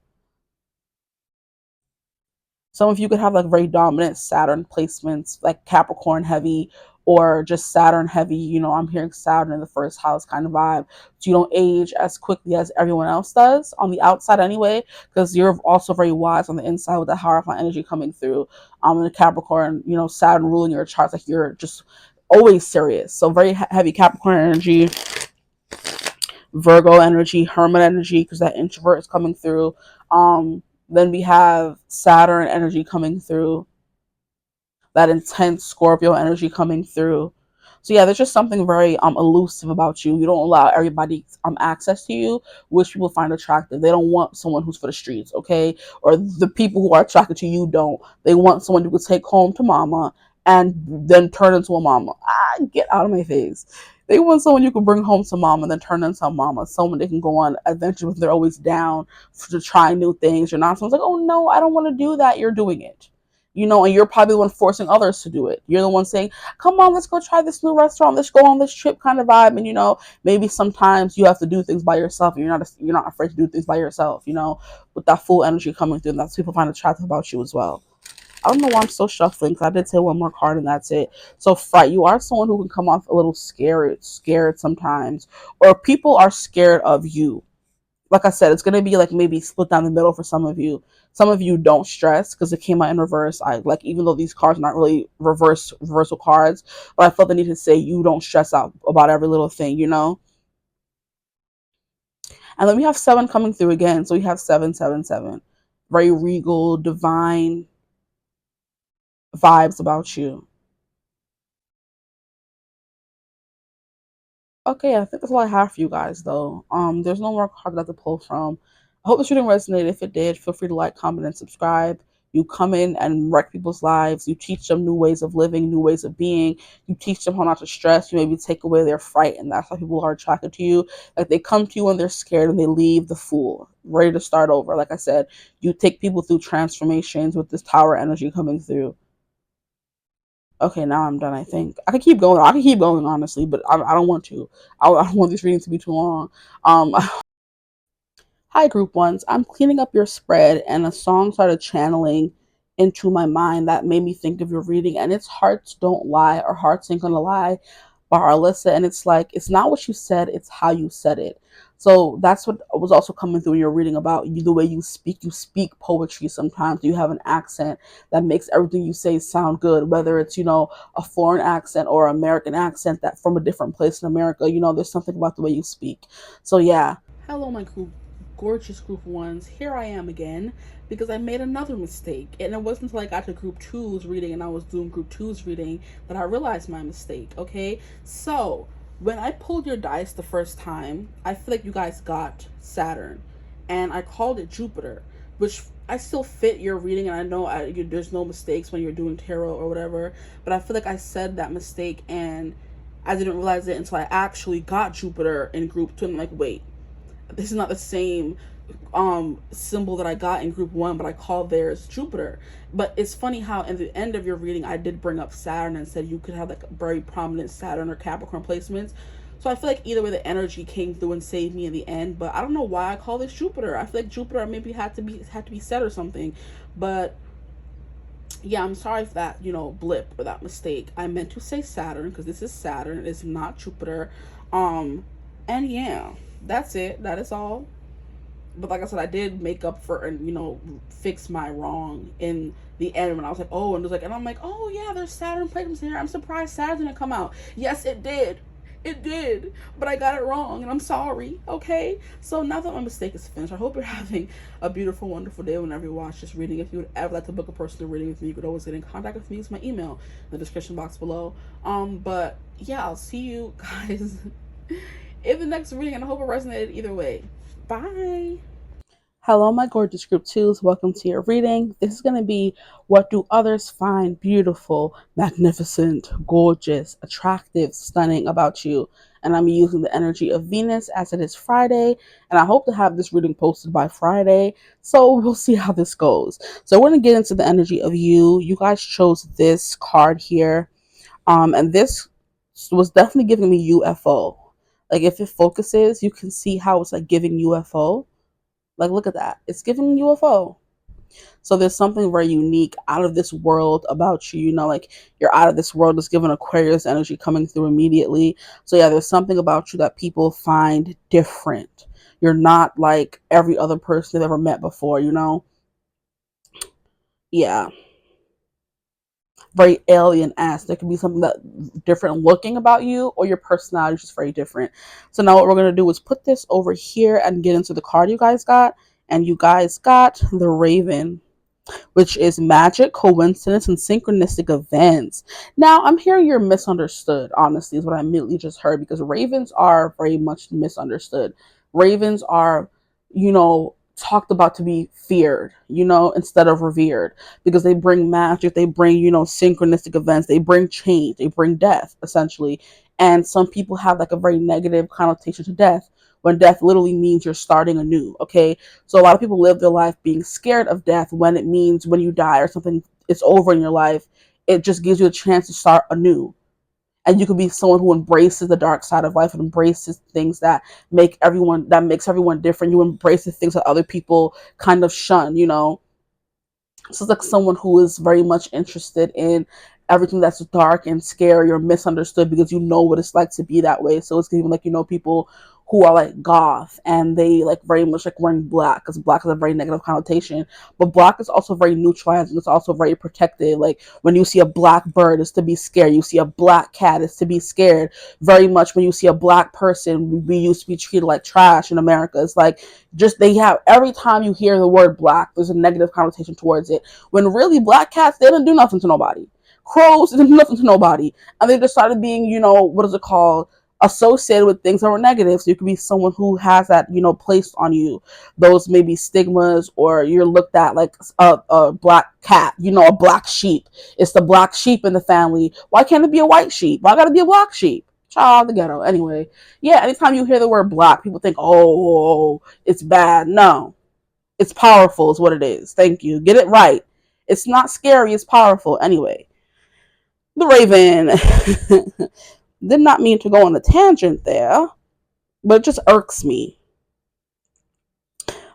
Some of you could have like very dominant Saturn placements, like Capricorn heavy or just Saturn heavy. You know, I'm hearing Saturn in the first house kind of vibe. So you don't age as quickly as everyone else does on the outside anyway, because you're also very wise on the inside with the Hierophant energy coming through. And the Capricorn, you know, Saturn ruling your charts, like you're just always serious. So very heavy Capricorn energy, Virgo energy, Hermit energy, because that introvert is coming through. Then we have Saturn energy coming through, that intense Scorpio energy coming through. So yeah, there's just something very elusive about you. You don't allow everybody access to you, which people find attractive. They don't want someone who's for the streets, okay? Or the people who are attracted to you don't. They want someone you could take home to mama and then turn into a mama. Get out of my face. They want someone you can bring home to mama and then turn into a mama. Someone they can go on adventures with. They're always down to try new things. You're not someone's like, oh no, I don't want to do that. You're doing it. You know, and you're probably the one forcing others to do it. You're the one saying, come on, let's go try this new restaurant, let's go on this trip kind of vibe. And you know, maybe sometimes you have to do things by yourself and you're not afraid to do things by yourself, you know, with that full energy coming through. And that's what people find attractive about you as well. I don't know why I'm still shuffling because I did say one more card and that's it. So fright, you are someone who can come off a little scared sometimes, or people are scared of you. Like I said, it's gonna be like maybe split down the middle for some of you. Some of you don't stress because it came out in reverse. I like, even though these cards are not really reversal cards, but I felt the need to say you don't stress out about every little thing, you know. And then we have seven coming through again, so we have 777, very regal, divine vibes about you. Okay, I think that's all I have for you guys, though. There's no more cards I have to pull from. I hope this reading resonated. If it did, feel free to like, comment, and subscribe. You come in and wreck people's lives. You teach them new ways of living, new ways of being. You teach them how not to stress. You maybe take away their fright, and that's why people are attracted to you. Like, they come to you when they're scared, and they leave the fool, ready to start over. Like I said, you take people through transformations with this Tower energy coming through. Okay, now I'm done. I think I could keep going. I could keep going, honestly, but I don't want to. I don't want this reading to be too long. Um, Hi, group ones. I'm cleaning up your spread, and a song started channeling into my mind that made me think of your reading. And it's Hearts Don't Lie, or Hearts Ain't Gonna Lie, by Alyssa. And it's like, it's not what you said, it's how you said it. So that's what was also coming through in your reading about you, the way you speak. You speak poetry sometimes. You have an accent that makes everything you say sound good, whether it's, a foreign accent or American accent that from a different place in America. There's something about the way you speak. So yeah. Hello, my gorgeous group ones. Here I am again because I made another mistake. And it wasn't until I got to group two's reading and I was doing group two's reading that I realized my mistake. Okay. So when I pulled your dice the first time, I feel like you guys got Saturn and I called it Jupiter, which I still fit your reading, and I know there's no mistakes when you're doing tarot or whatever, but I feel like I said that mistake and I didn't realize it until I actually got Jupiter in group two. I'm like, wait, this is not the same symbol that I got in group one, but I called theirs Jupiter. But it's funny how in the end of your reading I did bring up Saturn and said you could have like very prominent Saturn or Capricorn placements. So I feel like either way the energy came through and saved me in the end. But I don't know why I call this Jupiter. I feel like Jupiter maybe had to be said or something. But yeah, I'm sorry for that, blip or that mistake. I meant to say Saturn because this is Saturn. It's not Jupiter. And yeah, that's it. That is all. But like I said, I did make up for and fix my wrong in the end when I was like, oh, and it was like, and I'm like, oh yeah, there's Saturn placements here. I'm surprised Saturn didn't come out. Yes, it did. It did, but I got it wrong, and I'm sorry. Okay, so now that my mistake is finished, I hope you're having a beautiful, wonderful day whenever you watch this reading. If you would ever like to book a personal reading with me, you could always get in contact with me. Use my email in the description box below. But yeah, I'll see you guys in the next reading, and I hope it resonated either way. Bye. Hello, my gorgeous group twos. Welcome to your reading. This is going to be what do others find beautiful, magnificent, gorgeous, attractive, stunning about you. And I'm using the energy of Venus as it is Friday. And I hope to have this reading posted by Friday. So we'll see how this goes. So we're going to get into the energy of you. You guys chose this card here. And this was definitely giving me UFO. Like if it focuses, you can see how it's like giving UFO. Like, look at that. It's giving UFO. So there's something very unique, out of this world about you. Like you're out of this world. It's giving Aquarius energy coming through immediately. So yeah, there's something about you that people find different. You're not like every other person they've ever met before, Yeah. Very alien-esque. There could be something that different looking about you, or your personality is just very different. So now what we're going to do is put this over here and get into the card you guys got. And you guys got the Raven, which is magic, coincidence, and synchronistic events. Now, I'm hearing you're misunderstood, honestly, is what I immediately just heard, because ravens are very much misunderstood. Ravens are, talked about to be feared, instead of revered, because they bring magic, they bring, synchronistic events, they bring change, they bring death, essentially. And some people have like a very negative connotation to death, when death literally means you're starting anew. Okay, so a lot of people live their life being scared of death, when it means when you die or something is over in your life, it just gives you a chance to start anew. And you could be someone who embraces the dark side of life and embraces things that makes everyone different. You embrace the things that other people kind of shun, So it's like someone who is very much interested in everything that's dark and scary or misunderstood, because you know what it's like to be that way. So it's even like, people who are like goth and they like very much like wearing black, because black is a very negative connotation, but black is also very neutralizing. It's also very protected. Like when you see a black bird, it's to be scared. You see a black cat, it's to be scared. Very much when you see a black person, we used to be treated like trash in America. It's like, just they have, every time you hear the word black, there's a negative connotation towards it, when really black cats, they didn't do nothing to nobody. Crows didn't do nothing to nobody, and they just started being, what is it called, associated with things that were negative. So you could be someone who has that, placed on you, those maybe stigmas, or you're looked at like a black cat, a black sheep. It's the black sheep in the family. Why can't it be a white sheep? Why gotta be a black sheep? Child, the ghetto. Anyway, yeah, anytime you hear the word black, people think, oh, it's bad. No, it's powerful is what it is. Thank you. Get it right. It's not scary, it's powerful. Anyway, the Raven. Did not mean to go on a tangent there, but it just irks me.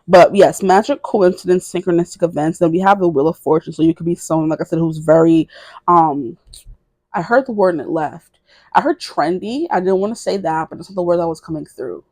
But yes, magic, coincidence, synchronistic events. Then we have the Wheel of Fortune. So you could be someone, like I said, who's very, I heard the word and it left. I heard trendy. I didn't want to say that, but it's not the word that was coming through.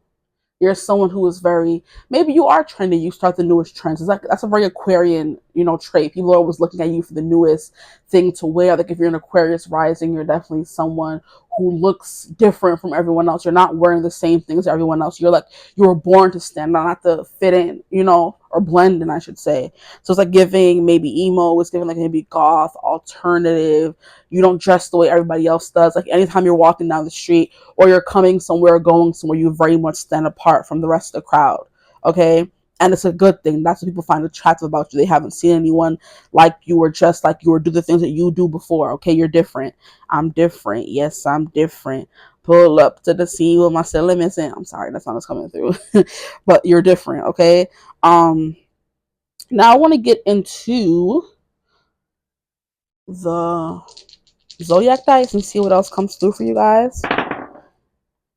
You're someone who is very, maybe you are trendy, you start the newest trends. It's like, that's a very Aquarian, trait. People are always looking at you for the newest thing to wear. Like if you're an Aquarius rising, you're definitely someone who looks different from everyone else. You're not wearing the same things as everyone else. You're like, you were born to stand out, not to fit in, or blend in, I should say. So it's like giving maybe emo, it's giving like maybe goth, alternative. You don't dress the way everybody else does. Like anytime you're walking down the street or you're coming somewhere or going somewhere, you very much stand apart from the rest of the crowd. Okay. And it's a good thing. That's what people find attractive about you. They haven't seen anyone like you or just like you or do the things that you do before. Okay. You're different. I'm different. Yes, I'm different. Pull up to the scene with my silly missing. I'm sorry, that's not what's coming through. But you're different. Okay. Now I want to get into the zodiac dice and see what else comes through for you guys.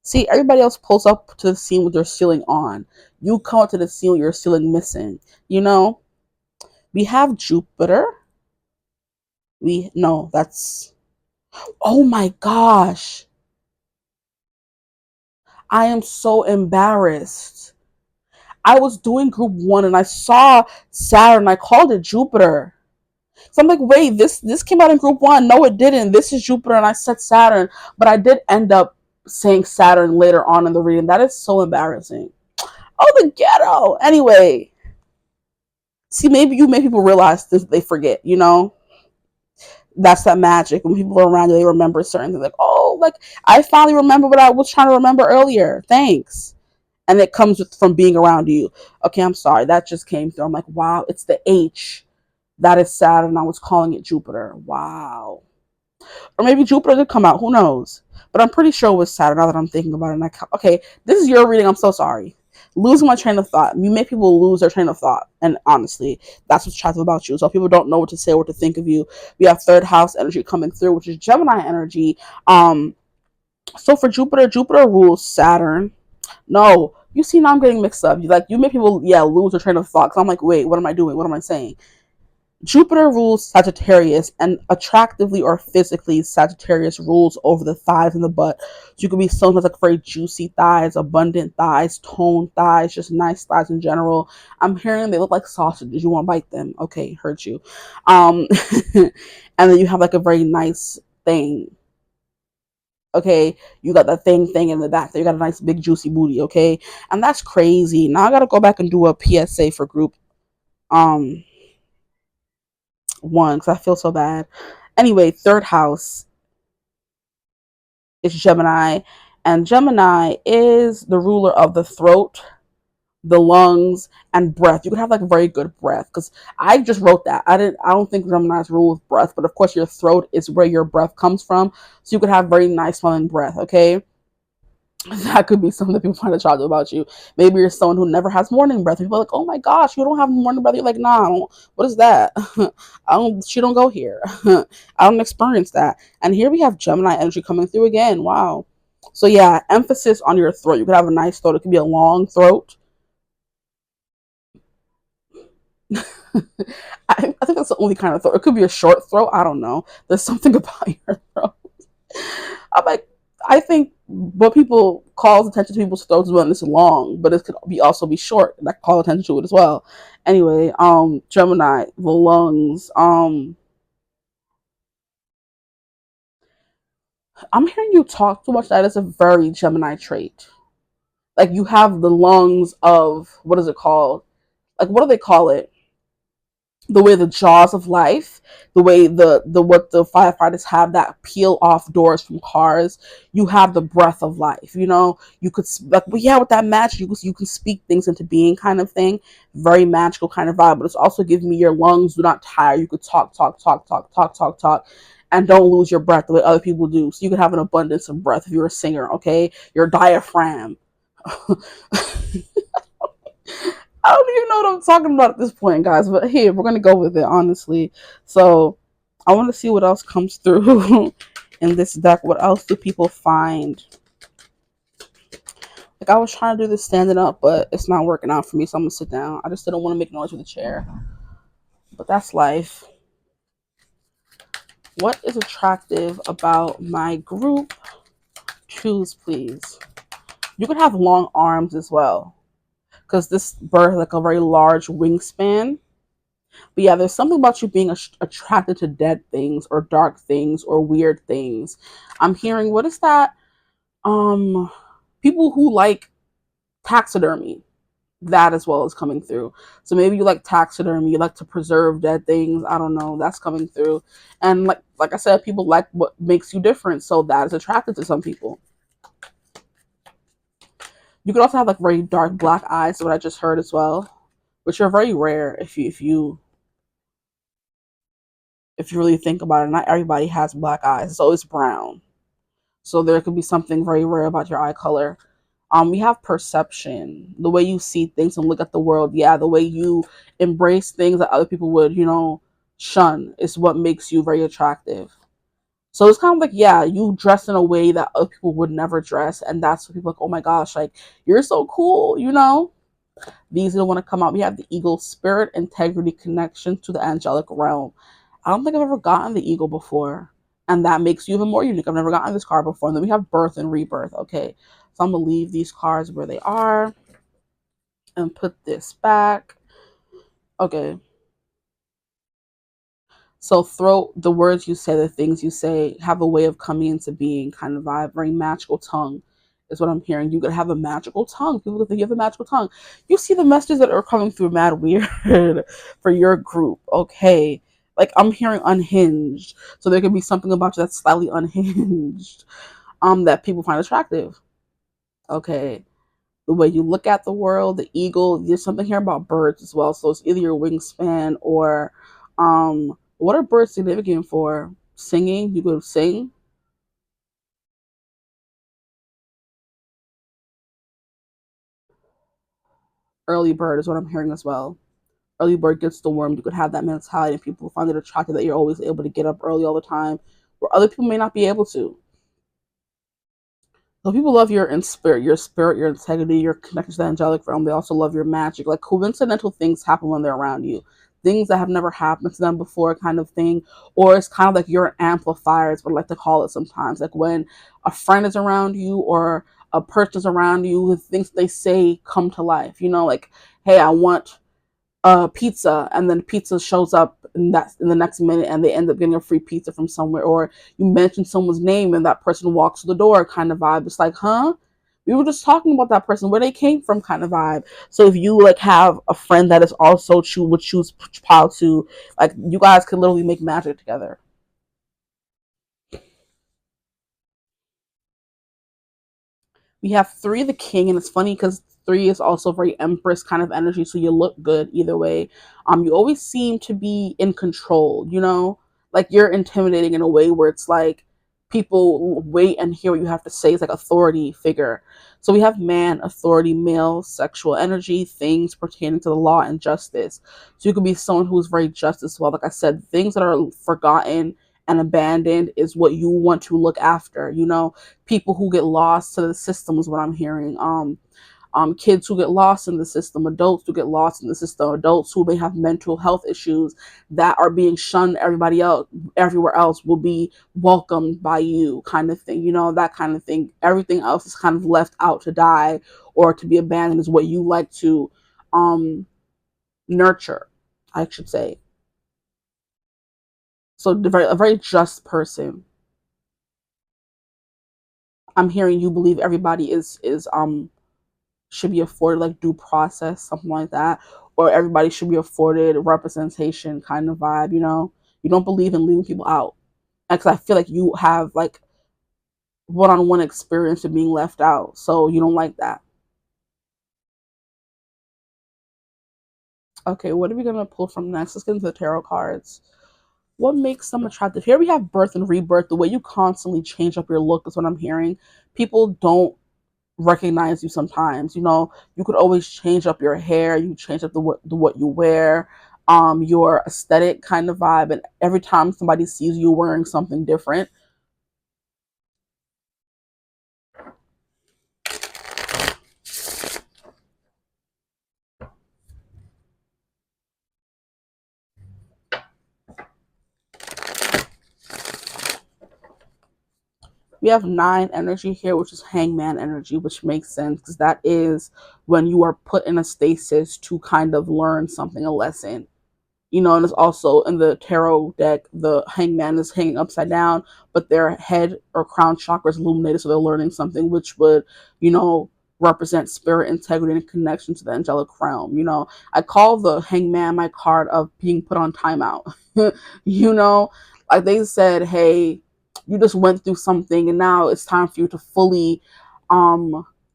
See, everybody else pulls up to the scene with their ceiling on. You come up to the scene with your ceiling missing. We have Jupiter. Oh my gosh. I am so embarrassed. I was doing group 1 and I saw Saturn. I called it Jupiter. So I'm like, wait, this came out in group 1. No, it didn't. This is Jupiter and I said Saturn. But I did end up saying Saturn later on in the reading. That is so embarrassing. Oh, the ghetto. Anyway, see, maybe you make people realize this, they forget, That's that magic. When people are around you, they remember certain things. Like, oh, like, I finally remember what I was trying to remember earlier. Thanks. And it comes from being around you. Okay, I'm sorry. That just came through. I'm like, wow, it's the H. That is Saturn. I was calling it Jupiter. Wow. Or maybe Jupiter did come out. Who knows? But I'm pretty sure it was Saturn now that I'm thinking about it. Okay, this is your reading. I'm so sorry. Losing my train of thought. You make people lose their train of thought. And honestly, that's what's attractive about you. So if people don't know what to say or what to think of you, we have third house energy coming through, which is Gemini energy. So for Jupiter rules Saturn. No, you see now I'm getting mixed up. You make people lose their train of thought. Cause I'm like, wait, what am I doing? What am I saying? Jupiter rules Sagittarius, and attractively or physically, Sagittarius rules over the thighs and the butt. So you could be someone who's like very juicy thighs, abundant thighs, toned thighs, just nice thighs in general. I'm hearing they look like sausages. You want to bite them? Okay, hurt you. And then you have like a very nice thing. Okay, you got that thing in the back there. You got a nice big juicy booty. Okay, and that's crazy. Now I gotta go back and do a PSA for group 1 because I feel so bad. Anyway, third house is Gemini, and Gemini is the ruler of the throat, the lungs, and breath. You could have like a very good breath because I just wrote that. I don't think Gemini's rule with breath, but of course your throat is where your breath comes from, so you could have very nice smelling breath. Okay. That could be something that people find attractive about you. Maybe you're someone who never has morning breath. People are like, oh my gosh, you don't have morning breath. You're like, nah, what is that? She don't go here. I don't experience that. And here we have Gemini energy coming through again. Wow. So yeah, emphasis on your throat. You could have a nice throat. It could be a long throat. I think that's the only kind of throat. It could be a short throat. I don't know. There's something about your throat. I'm like, I think what people calls attention to people's throats when it's long, but it could also be short. That call attention to it as well. Anyway, Gemini, the lungs. I'm hearing you talk too much. That is a very Gemini trait. Like you have the lungs of what is it called? Like what do they call it? The way the jaws of life, the way the what the firefighters have that peel off doors from cars. You have the breath of life. You could like, well, yeah, with that magic, you can speak things into being, kind of thing. Very magical kind of vibe. But it's also giving me your lungs do not tire. You could talk, and don't lose your breath the way other people do. So you can have an abundance of breath if you're a singer. Okay, your diaphragm. I don't even know what I'm talking about at this point, guys. But hey, we're gonna go with it, honestly. So I want to see what else comes through in this deck. What else do people find? Like, I was trying to do this standing up, but it's not working out for me, so I'm gonna sit down. I just didn't want to make noise with the chair. But that's life. What is attractive about my group? Choose, please. You could have long arms as well, because this bird has like a very large wingspan. But yeah, there's something about you being attracted to dead things or dark things or weird things. I'm hearing, what is that? People who like taxidermy, that as well is coming through. So maybe you like taxidermy, you like to preserve dead things. I don't know. That's coming through. And like I said, people like what makes you different. So that is attractive to some people. You could also have like very dark black eyes, what I just heard as well, which are very rare if you really think about it. Not everybody has black eyes. It's always brown. So there could be something very rare about your eye color. We have perception, the way you see things and look at the world. Yeah, the way you embrace things that other people would, shun is what makes you very attractive. So it's kind of like, yeah, you dress in a way that other people would never dress, and that's what people are like, oh my gosh, like you're so cool. These are the want to come out. We have the eagle, spirit, integrity, connection to the angelic realm. I don't think I've ever gotten the eagle before. And that makes you even more unique. I've never gotten this card before. And then we have birth and rebirth. Okay. So I'm going to leave these cards where they are and put this back. Okay. So throat, the words you say, the things you say have a way of coming into being, kind of vibe. Very magical tongue is what I'm hearing. You could have a magical tongue. People think you have a magical tongue. You see the messages that are coming through mad weird for your group. Okay. Like I'm hearing unhinged. So there could be something about you that's slightly unhinged that people find attractive. Okay. The way you look at the world, the eagle, there's something here about birds as well. So it's either your wingspan or what are birds significant for? Singing? You could sing. Early bird is what I'm hearing as well. Early bird gets the worm. You could have that mentality and people find it attractive that you're always able to get up early all the time where other people may not be able to. So people love your spirit, your integrity, your connection to the angelic realm. They also love your magic. Like coincidental things happen when they're around you. Things that have never happened to them before, kind of thing. Or it's kind of like you're an amplifier, is what I like to call it sometimes. Like when a friend is around you or a person's around you, the things they say come to life. Like, hey, I want pizza, and then pizza shows up in the next minute and they end up getting a free pizza from somewhere. Or you mention someone's name and that person walks to the door, kind of vibe. It's like, huh, we were just talking about that person, where they came from, kind of vibe. So if you like have a friend that is also would choose how to, like, you guys could literally make magic together. We have three, the king, and it's funny because three is also very empress kind of energy, so you look good either way. You always seem to be in control, like you're intimidating in a way where it's like people wait and hear what you have to say. It's like authority figure. So we have man, authority, male, sexual energy, things pertaining to the law and justice. So you could be someone who's very just as well. Like I said, things that are forgotten and abandoned is what you want to look after. People who get lost to the system is what I'm hearing. Kids who get lost in the system, adults who get lost in the system, adults who may have mental health issues that are being shunned everybody else everywhere else will be welcomed by you, kind of thing. That kind of thing. Everything else is kind of left out to die or to be abandoned is what you like to um nurture, I should say. So a very just person. I'm hearing you believe everybody is should be afforded like due process, something like that, or everybody should be afforded representation, kind of vibe. You don't believe in leaving people out, because I feel like you have like one-on-one experience of being left out, so you don't like that. Okay, what are we gonna pull from next? Let's get into the tarot cards. What makes them attractive? Here we have birth and rebirth. The way you constantly change up your look is what I'm hearing. People don't recognize you sometimes. You could always change up your hair, you change up the what you wear, your aesthetic kind of vibe, and every time somebody sees you wearing something different. We have 9 energy here, which is hangman energy, which makes sense because that is when you are put in a stasis to kind of learn something, a lesson. And it's also in the tarot deck, the hangman is hanging upside down, but their head or crown chakra is illuminated, so they're learning something, which would, represent spirit integrity and connection to the angelic realm. I call the hangman my card of being put on timeout. Like they said, hey, you just went through something and now it's time for you to fully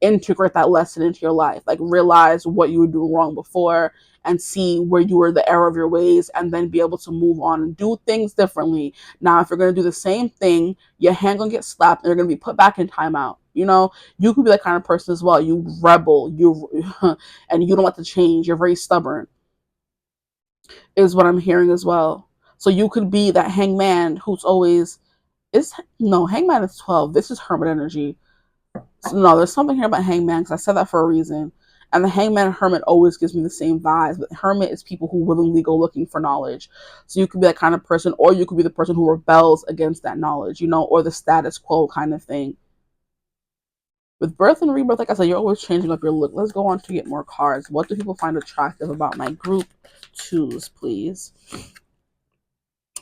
integrate that lesson into your life. Like realize what you were doing wrong before and see where you were the error of your ways, and then be able to move on and do things differently. Now, if you're going to do the same thing, your hand going to get slapped and you're going to be put back in timeout. You could be that kind of person as well. You rebel, and you don't like to change. You're very stubborn, is what I'm hearing as well. So you could be that hangman who's always hangman is 12. This is hermit energy. So no, there's something here about hangman because I said that for a reason. And the hangman and hermit always gives me the same vibes. But hermit is people who willingly go looking for knowledge. So you could be that kind of person, or you could be the person who rebels against that knowledge, or the status quo kind of thing. With birth and rebirth, like I said, you're always changing up your look. Let's go on to get more cards. What do people find attractive about my group 2s, please?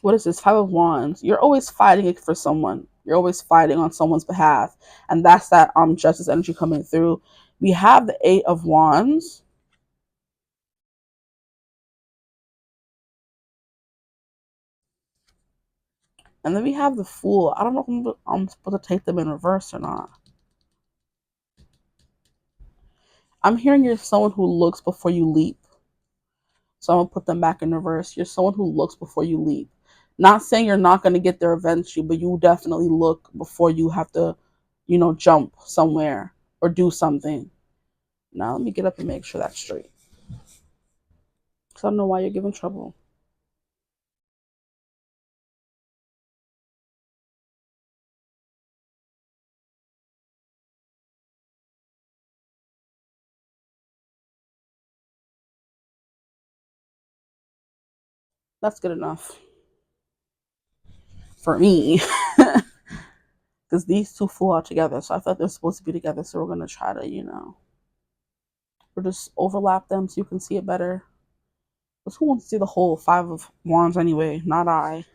What is this? 5 of Wands. You're always fighting for someone. You're always fighting on someone's behalf. And that's that justice energy coming through. We have the 8 of Wands. And then we have the Fool. I don't know if I'm supposed to take them in reverse or not. I'm hearing you're someone who looks before you leap. So I'm going to put them back in reverse. You're someone who looks before you leap. Not saying you're not going to get there eventually, but you definitely look before you have to, jump somewhere or do something. Now let me get up and make sure that's straight. Because I don't know why you're giving trouble. That's good enough. For me. Because these two flew out together. So I thought they're supposed to be together. So we're going to try to, we'll just overlap them so you can see it better. Because who wants to see the whole 5 of Wands anyway? Not I.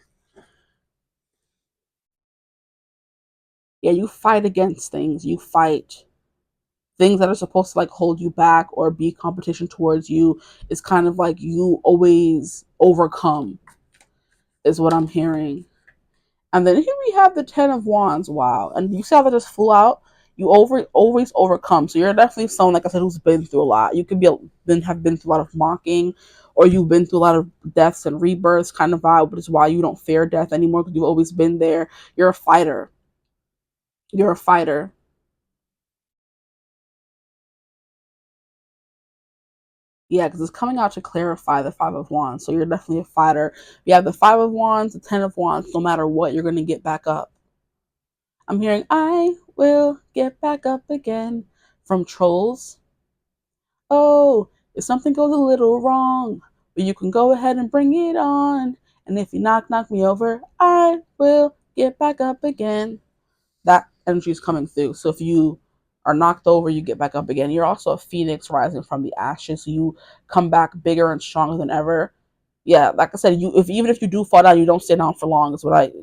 Yeah, you fight against things. You fight things that are supposed to like hold you back or be competition towards you. It's kind of like you always overcome, is what I'm hearing. And then here we have the 10 of Wands. Wow. And you see how that just flew out? You always overcome. So you're definitely someone, like I said, who's been through a lot. You could have been through a lot of mocking, or you've been through a lot of deaths and rebirths kind of vibe, which is why you don't fear death anymore, because you've always been there. You're a fighter. You're a fighter. Yeah, because it's coming out to clarify the 5 of Wands. So you're definitely a fighter. You have the 5 of Wands, the 10 of Wands. No matter what, you're going to get back up. I'm hearing, I will get back up again from Trolls. Oh, if something goes a little wrong, but you can go ahead and bring it on. And if you knock me over, I will get back up again. That energy is coming through. So if you are knocked over, you get back up again. You're also a phoenix rising from the ashes. So you come back bigger and stronger than ever. Yeah, like I said, even if you do fall down, you don't stay down for long. Is what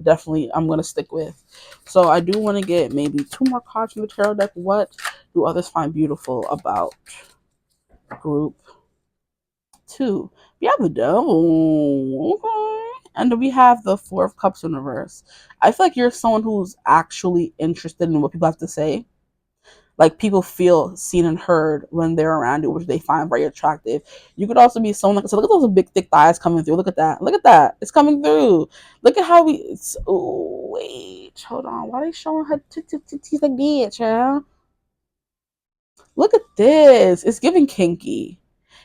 I'm gonna stick with. So I do want to get maybe 2 more cards from the tarot deck. What do others find beautiful about group 2? We have the Devil. Okay. And we have the 4 of Cups in reverse. I feel like you're someone who's actually interested in what people have to say. Like people feel seen and heard when they're around you, which they find very attractive. You could also be someone like, so look at those big thick thighs coming through. Look at that. Look at that. It's coming through. Look at how wait, hold on. Why are they showing her teeth again, child? Look at this. It's giving kinky.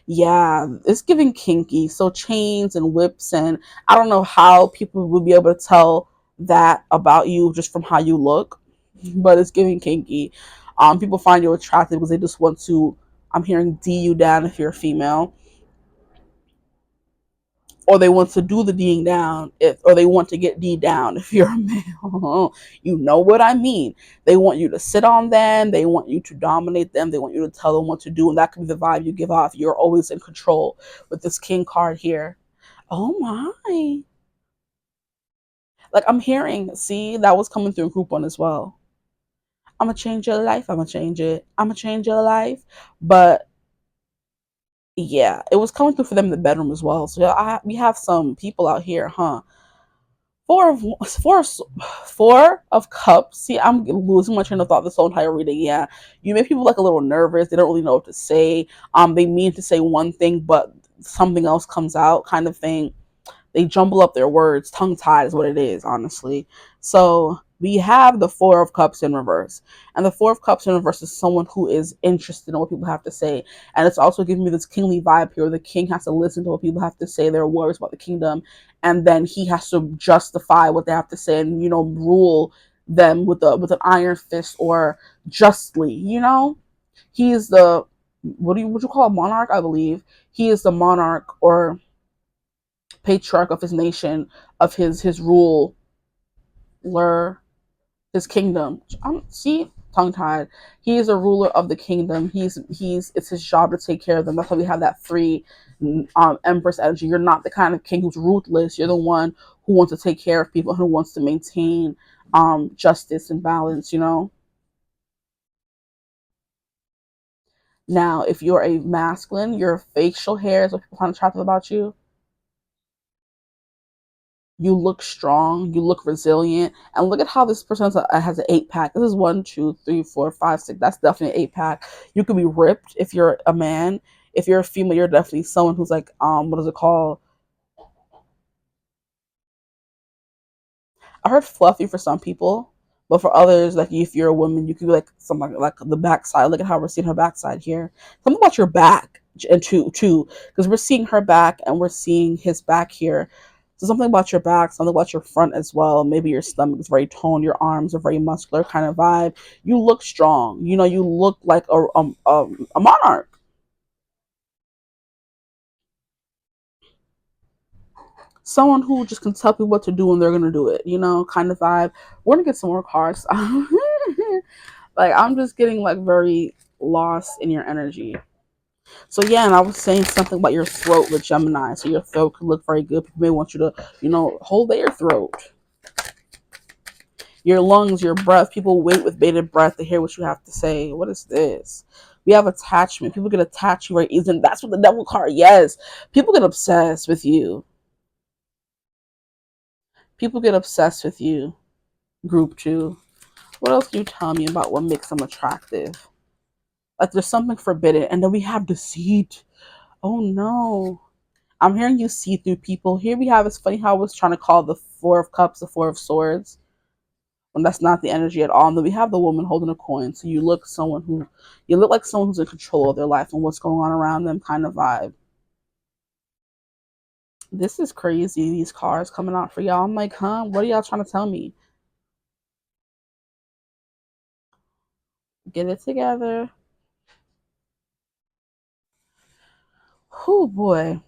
Yeah, it's giving kinky. So chains and whips, and I don't know how people would be able to tell that about you just from how you look, but it's giving kinky. People find you attractive because they just want to, I'm hearing, D you down if you're a female. or they want to do the D'ing down, or they want to get D down if you're a male. You know what I mean. They want you to sit on them. They want you to dominate them. They want you to tell them what to do. And that can be the vibe you give off. You're always in control with this king card here. Oh my. Like I'm hearing, see, that was coming through group one as well. I'm going to change your life. I'm going to change it. I'm going to change your life. But yeah, it was coming through for them in the bedroom as well. So we have some people out here, huh? Four of cups. See, I'm losing my train of thought this whole entire reading. Yeah, you make people like a little nervous. They don't really know what to say. They mean to say one thing, but something else comes out, kind of thing. They jumble up their words. Tongue tied is what it is, honestly. So we have the Four of Cups in reverse. And the Four of Cups in reverse is someone who is interested in what people have to say. And it's also giving me this kingly vibe here. The king has to listen to what people have to say, their words about the kingdom. And then he has to justify what they have to say and, rule them with an iron fist or justly, He is the, what would you call a monarch, I believe. He is the monarch or patriarch of his nation, of his ruler, his kingdom. See, tongue tied. He is a ruler of the kingdom. He's it's his job to take care of them. That's why we have that free empress energy. You're not the kind of king who's ruthless. You're the one who wants to take care of people, who wants to maintain justice and balance. Now, if you're a masculine, your facial hair is what people find attractive about you. You look strong, you look resilient, and look at how this person has an 8-pack. This is 1, 2, 3, 4, 5, 6. That's definitely an 8-pack. You could be ripped if you're a man. If you're a female, you're definitely someone who's like, what is it called? I heard fluffy for some people, but for others, like if you're a woman, you could be like something like the backside. Look at how we're seeing her backside here. Something about your back, and too, because we're seeing her back and we're seeing his back here. So something about your back, something about your front as well. Maybe your stomach is very toned, your arms are very muscular kind of vibe. You look strong. You look like a monarch. Someone who just can tell people what to do and they're gonna do it, kind of vibe. We're gonna get some more cards. Like I'm just getting like very lost in your energy. So yeah, and I was saying something about your throat with Gemini. So your throat could look very good. People may want you to, hold their throat. Your lungs, your breath. People wait with bated breath to hear what you have to say. What is this? We have attachment. People get attached to you very easily. And that's what the devil card. Yes, people get obsessed with you. People get obsessed with you. Group 2. What else can you tell me about what makes them attractive? Like there's something forbidden. And then we have deceit. Oh no. I'm hearing you see through people. Here we have, it's funny how I was trying to call the Four of Cups the Four of Swords, when that's not the energy at all. And then we have the woman holding a coin. So you look like someone who's in control of their life and what's going on around them kind of vibe. This is crazy, these cards coming out for y'all. I'm like, huh? What are y'all trying to tell me? Get it together. Oh boy.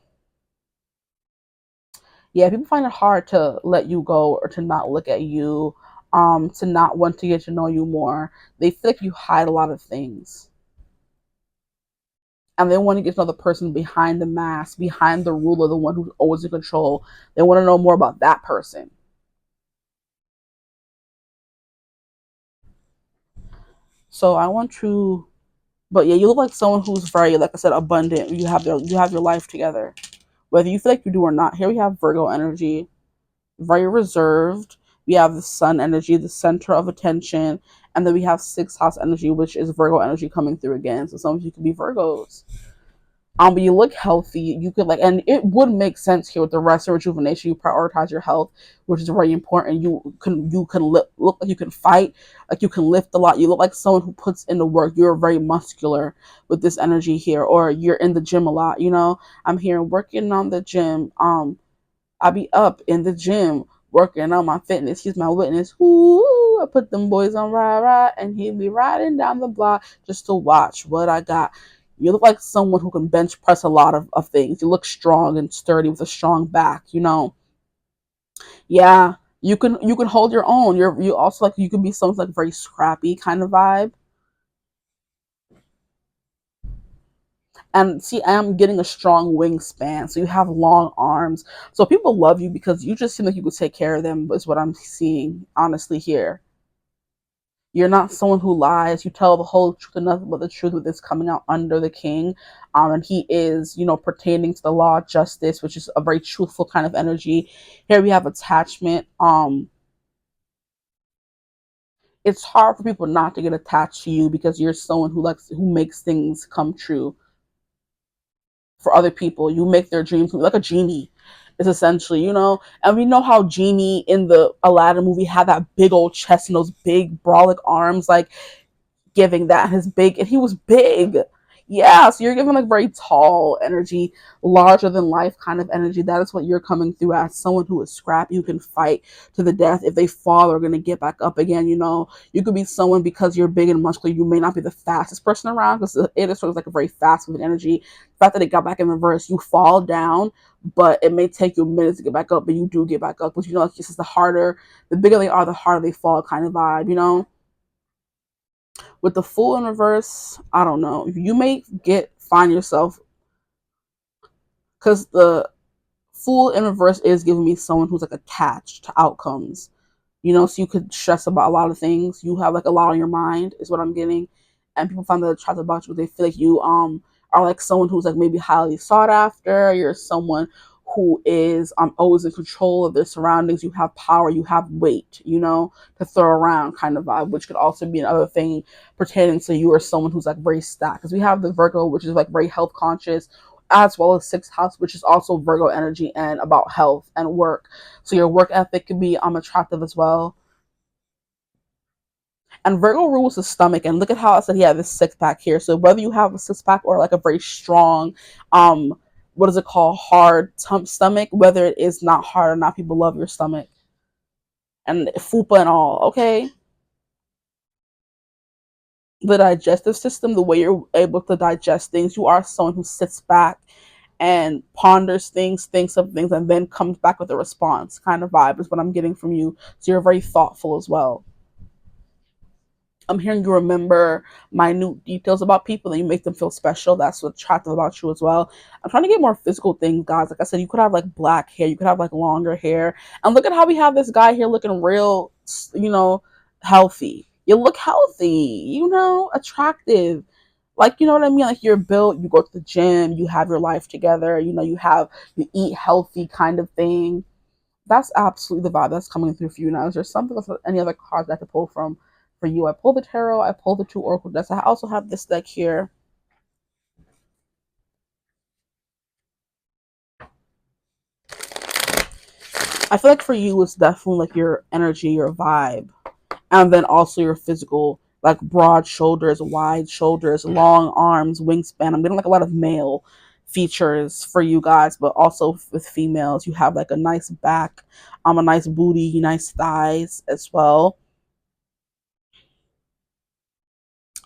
Yeah, people find it hard to let you go or to not look at you, to not want to get to know you more. They feel like you hide a lot of things. And they want to get to know the person behind the mask, behind the ruler, the one who's always in control. They want to know more about that person. So I want to, but yeah, you look like someone who's very, like I said, abundant. You have your life together, whether you feel like you do or not. Here we have Virgo energy, very reserved. We have the sun energy, the center of attention, and then we have 6th house energy, which is Virgo energy coming through again. So some of you could be Virgos. But you look healthy. You could and it would make sense here with the rest of rejuvenation. You prioritize your health, which is very important. You can look like you can fight, like you can lift a lot. You look like someone who puts in the work. You're very muscular with this energy here, or you're in the gym a lot. I'm here working on the gym. I be up in the gym working on my fitness. He's my witness. Ooh, I put them boys on ride, and he be riding down the block just to watch what I got. You look like someone who can bench press a lot of things. You look strong and sturdy with a strong back, you know. Yeah, you can hold your own. You also like you can be someone like very scrappy kind of vibe. And see, I am getting a strong wingspan. So you have long arms. So people love you because you just seem like you could take care of them, is what I'm seeing, honestly, here. You're not someone who lies. You tell the whole truth and nothing but the truth with this coming out under the king. And he is, pertaining to the law of justice, which is a very truthful kind of energy. Here we have attachment. It's hard for people not to get attached to you because you're someone who makes things come true for other people. You make their dreams like a genie. Is essentially, and we know how Genie in the Aladdin movie had that big old chest and those big brolic arms, like giving that his big, and he was big. Yeah, so you're giving like very tall energy, larger than life kind of energy. That is what you're coming through as, someone who is scrappy, who can fight to the death. If they fall, they're gonna get back up again. You could be someone, because you're big and muscular, you may not be the fastest person around, because it is sort of like a very fast moving energy. The fact that it got back in reverse, you fall down, but it may take you minutes to get back up, but you do get back up. But like, this is the bigger they are, the harder they fall kind of vibe. With the Fool in reverse, I don't know. You may find yourself, because the Fool in reverse is giving me someone who's like attached to outcomes. So you could stress about a lot of things. You have like a lot on your mind, is what I'm getting. And people find that attractive about you. They feel like you are like someone who's like maybe highly sought after. You're someone who is always in control of their surroundings. You have power, you have weight, to throw around kind of vibe, which could also be another thing pertaining to you, or someone who's like very stacked. Because we have the Virgo, which is like very health conscious, as well as sixth house, which is also Virgo energy and about health and work. So your work ethic can be attractive as well. And Virgo rules the stomach. And look at how I said he had this six pack here. So whether you have a six pack or like a very strong, what is it called, hard stomach, whether it is not hard or not, people love your stomach and fupa and all. Okay, the digestive system, the way you're able to digest things, you are someone who sits back and ponders things, thinks of things, and then comes back with a response kind of vibe is what I'm getting from you. So you're very thoughtful as well. I'm hearing you remember minute details about people and you make them feel special. That's what's attractive about you as well. I'm trying to get more physical things, guys. Like I said, you could have like black hair, you could have like longer hair. And look at how we have this guy here looking real, healthy. You look healthy, attractive. Like, you know what I mean? Like, you're built, you go to the gym, you have your life together, you eat healthy kind of thing. That's absolutely the vibe that's coming through for you now. Is there something else, any other cards I have to pull from for you? I pulled the tarot, I pulled the two oracle decks. I also have this deck here. I feel like for you, it's definitely like your energy, your vibe, and then also your physical, like broad shoulders, wide shoulders, long arms, wingspan. I'm getting like a lot of male features for you guys, but also with females, you have like a nice back, a nice booty, nice thighs as well,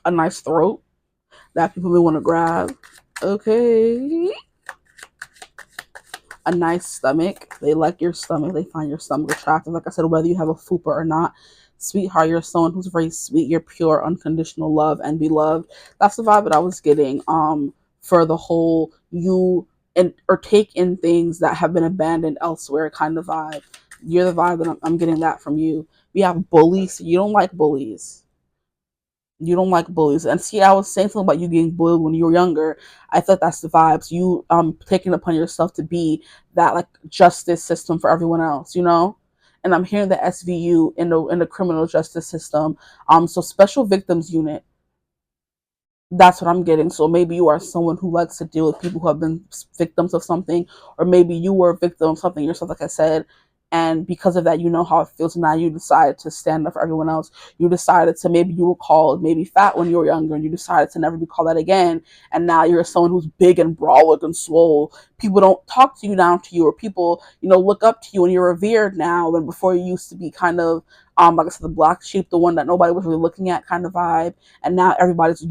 a nice throat that people may want to grab. Okay. A nice stomach. They like your stomach. They find your stomach attractive. Like I said, whether you have a fupa or not, sweetheart, you're someone who's very sweet. You're pure, unconditional love and beloved. That's the vibe that I was getting. For the whole you and or take in things that have been abandoned elsewhere kind of vibe. You're the vibe that I'm getting that from you. We have bullies. You don't like bullies. You don't like bullies. And see, I was saying something about you getting bullied when you were younger. I thought that's the vibes. You taking upon yourself to be that like justice system for everyone else. And I'm hearing the SVU in the criminal justice system. So special victims unit. That's what I'm getting. So maybe you are someone who likes to deal with people who have been victims of something, or maybe you were a victim of something yourself, like I said, And because of that, you know how it feels. And now you decide to stand up for everyone else. You decided to, maybe you were called maybe fat when you were younger, and you decided to never be called that again. And now you're someone who's big and brolic and swole. People don't talk to you down to you, or people, look up to you, and you're revered now. When before you used to be kind of, like I said, the black sheep, the one that nobody was really looking at kind of vibe. And now everybody's,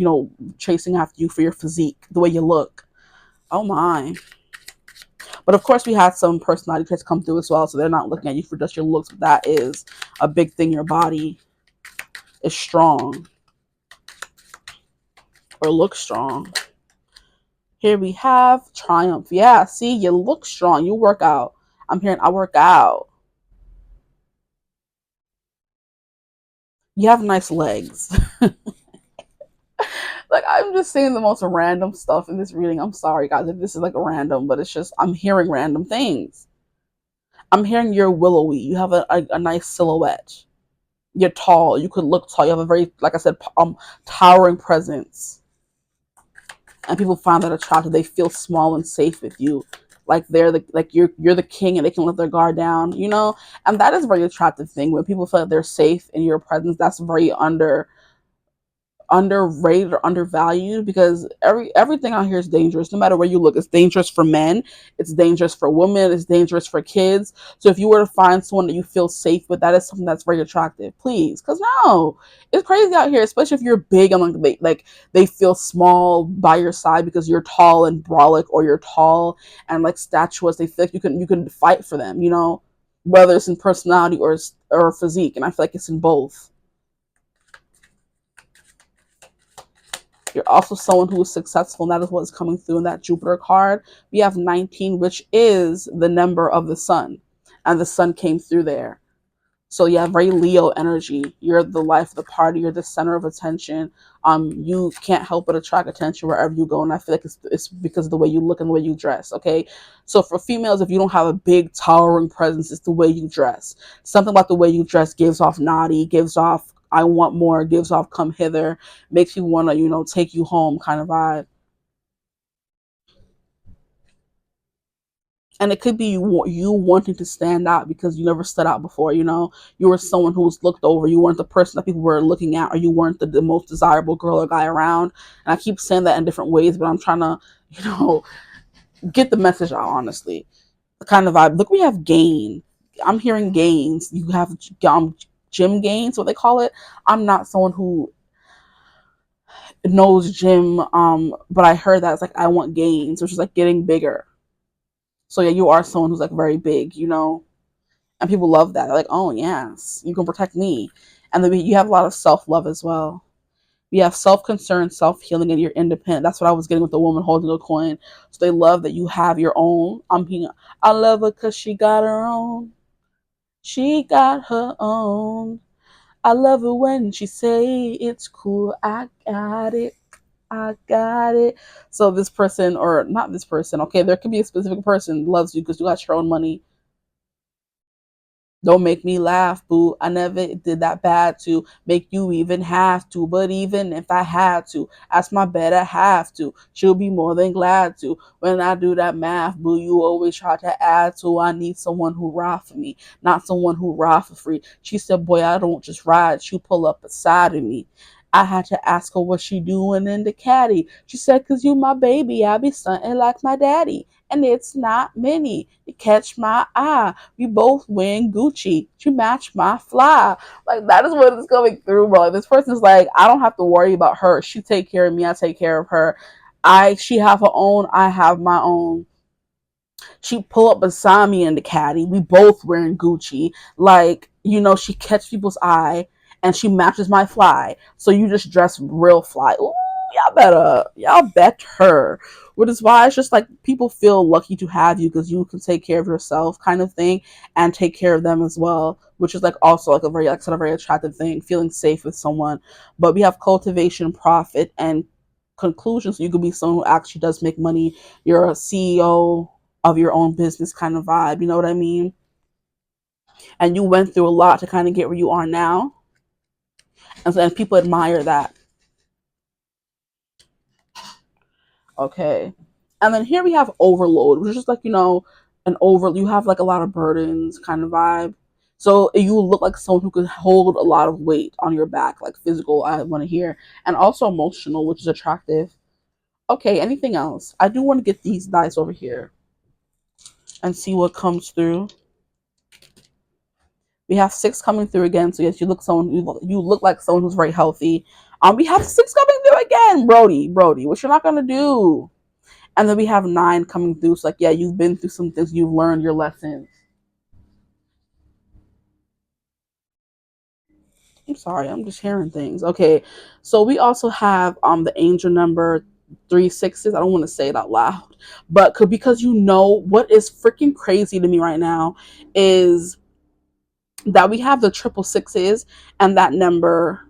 chasing after you for your physique, the way you look. Oh my. But of course, we had some personality traits come through as well. So they're not looking at you for just your looks. But that is a big thing. Your body is strong, or looks strong. Here we have triumph. Yeah, see, you look strong. You work out. I'm hearing I work out. You have nice legs. Like, I'm just saying the most random stuff in this reading. I'm sorry, guys, if this is like random, but it's just, I'm hearing random things. I'm hearing you're willowy. You have a nice silhouette. You're tall. You could look tall. You have a very, like I said, towering presence. And people find that attractive. They feel small and safe with you. Like you're the king, and they can let their guard down, And that is a very attractive thing. When people feel like they're safe in your presence, that's very underrated or undervalued, because everything out here is dangerous. No matter where you look, it's dangerous for men, it's dangerous for women, it's dangerous for kids. So if you were to find someone that you feel safe with, that is something that's very attractive. Please, because no, it's crazy out here, especially if you're big and they feel small by your side because you're tall and brolic, or you're tall and like statuesque. They feel like you can fight for them, whether it's in personality or physique. And I feel like it's in both. You're also someone who is successful, and that is what is coming through in that Jupiter card. We have 19, which is the number of the sun, and the sun came through there. So yeah, very Leo energy. You're the life of the party. You're the center of attention. You can't help but attract attention wherever you go, and I feel like it's because of the way you look and the way you dress. Okay, so for females, if you don't have a big towering presence, it's the way you dress. Something about the way you dress gives off naughty, gives off I want more, gives off come hither, makes you want to take you home kind of vibe. And it could be you wanting to stand out because you never stood out before. You were someone who was looked over. You weren't the person that people were looking at, or you weren't the most desirable girl or guy around. And I keep saying that in different ways, but I'm trying to get the message out, honestly. The kind of vibe. Look, we have gain. I'm hearing gains. You have gym gains, what they call it. I'm not someone who knows gym, but I heard that it's like I want gains, which is like getting bigger. So yeah, you are someone who's like very big, and people love that. They're like, oh yes, you can protect me. And then you have a lot of self-love as well. You have self-concern, self-healing, and you're independent. That's what I was getting with the woman holding a coin. So they love that you have your own. I love her because she got her own. She got her own. I love her when she say it's cool. I got it. I got it. So this person, or not this person, okay, there could be a specific person loves you because you got your own money. Don't make me laugh, boo. I never did that bad to make you even have to. But even if I had to, ask my better half to. She'll be more than glad to. When I do that math, boo, you always try to add to. I need someone who ride for me, not someone who ride for free. She said, boy, I don't just ride. You pull up beside of me. I had to ask her what she doing in the caddy. She said, cause you my baby, I be stunting like my daddy. And it's not many. You catch my eye. We both wearing Gucci. You match my fly. Like, that is what is coming through, bro. Like, this person's like, I don't have to worry about her. She take care of me. I take care of her. She have her own. I have my own. She pull up beside me in the caddy. We both wearing Gucci. Like, she catch people's eye, and she matches my fly. So you just dress real fly. Ooh, y'all bet her. Which is why it's just like people feel lucky to have you because you can take care of yourself, kind of thing, and take care of them as well. Which is like also like a very, like, sort of very attractive thing, feeling safe with someone. But we have cultivation, profit, and conclusion. So you could be someone who actually does make money. You're a CEO of your own business, kind of vibe. You know what I mean? And you went through a lot to kind of get where you are now. And people admire that. Okay. And then here we have overload, which is just like, you have like a lot of burdens kind of vibe. So you look like someone who could hold a lot of weight on your back, like physical, I want to hear, and also emotional, which is attractive. Okay, anything else? I do want to get these dice over here and see what comes through. We have 6 coming through again. So yes, you look like someone who's very healthy. We have 6 coming through again, Brody, what you're not gonna do. And then we have 9 coming through. So like, yeah, you've been through some things, you've learned your lessons. I'm sorry, I'm just hearing things. Okay, so we also have the angel number 3 6s. I don't want to say it out loud, but because you know what is freaking crazy to me right now is that we have the 666s, and that number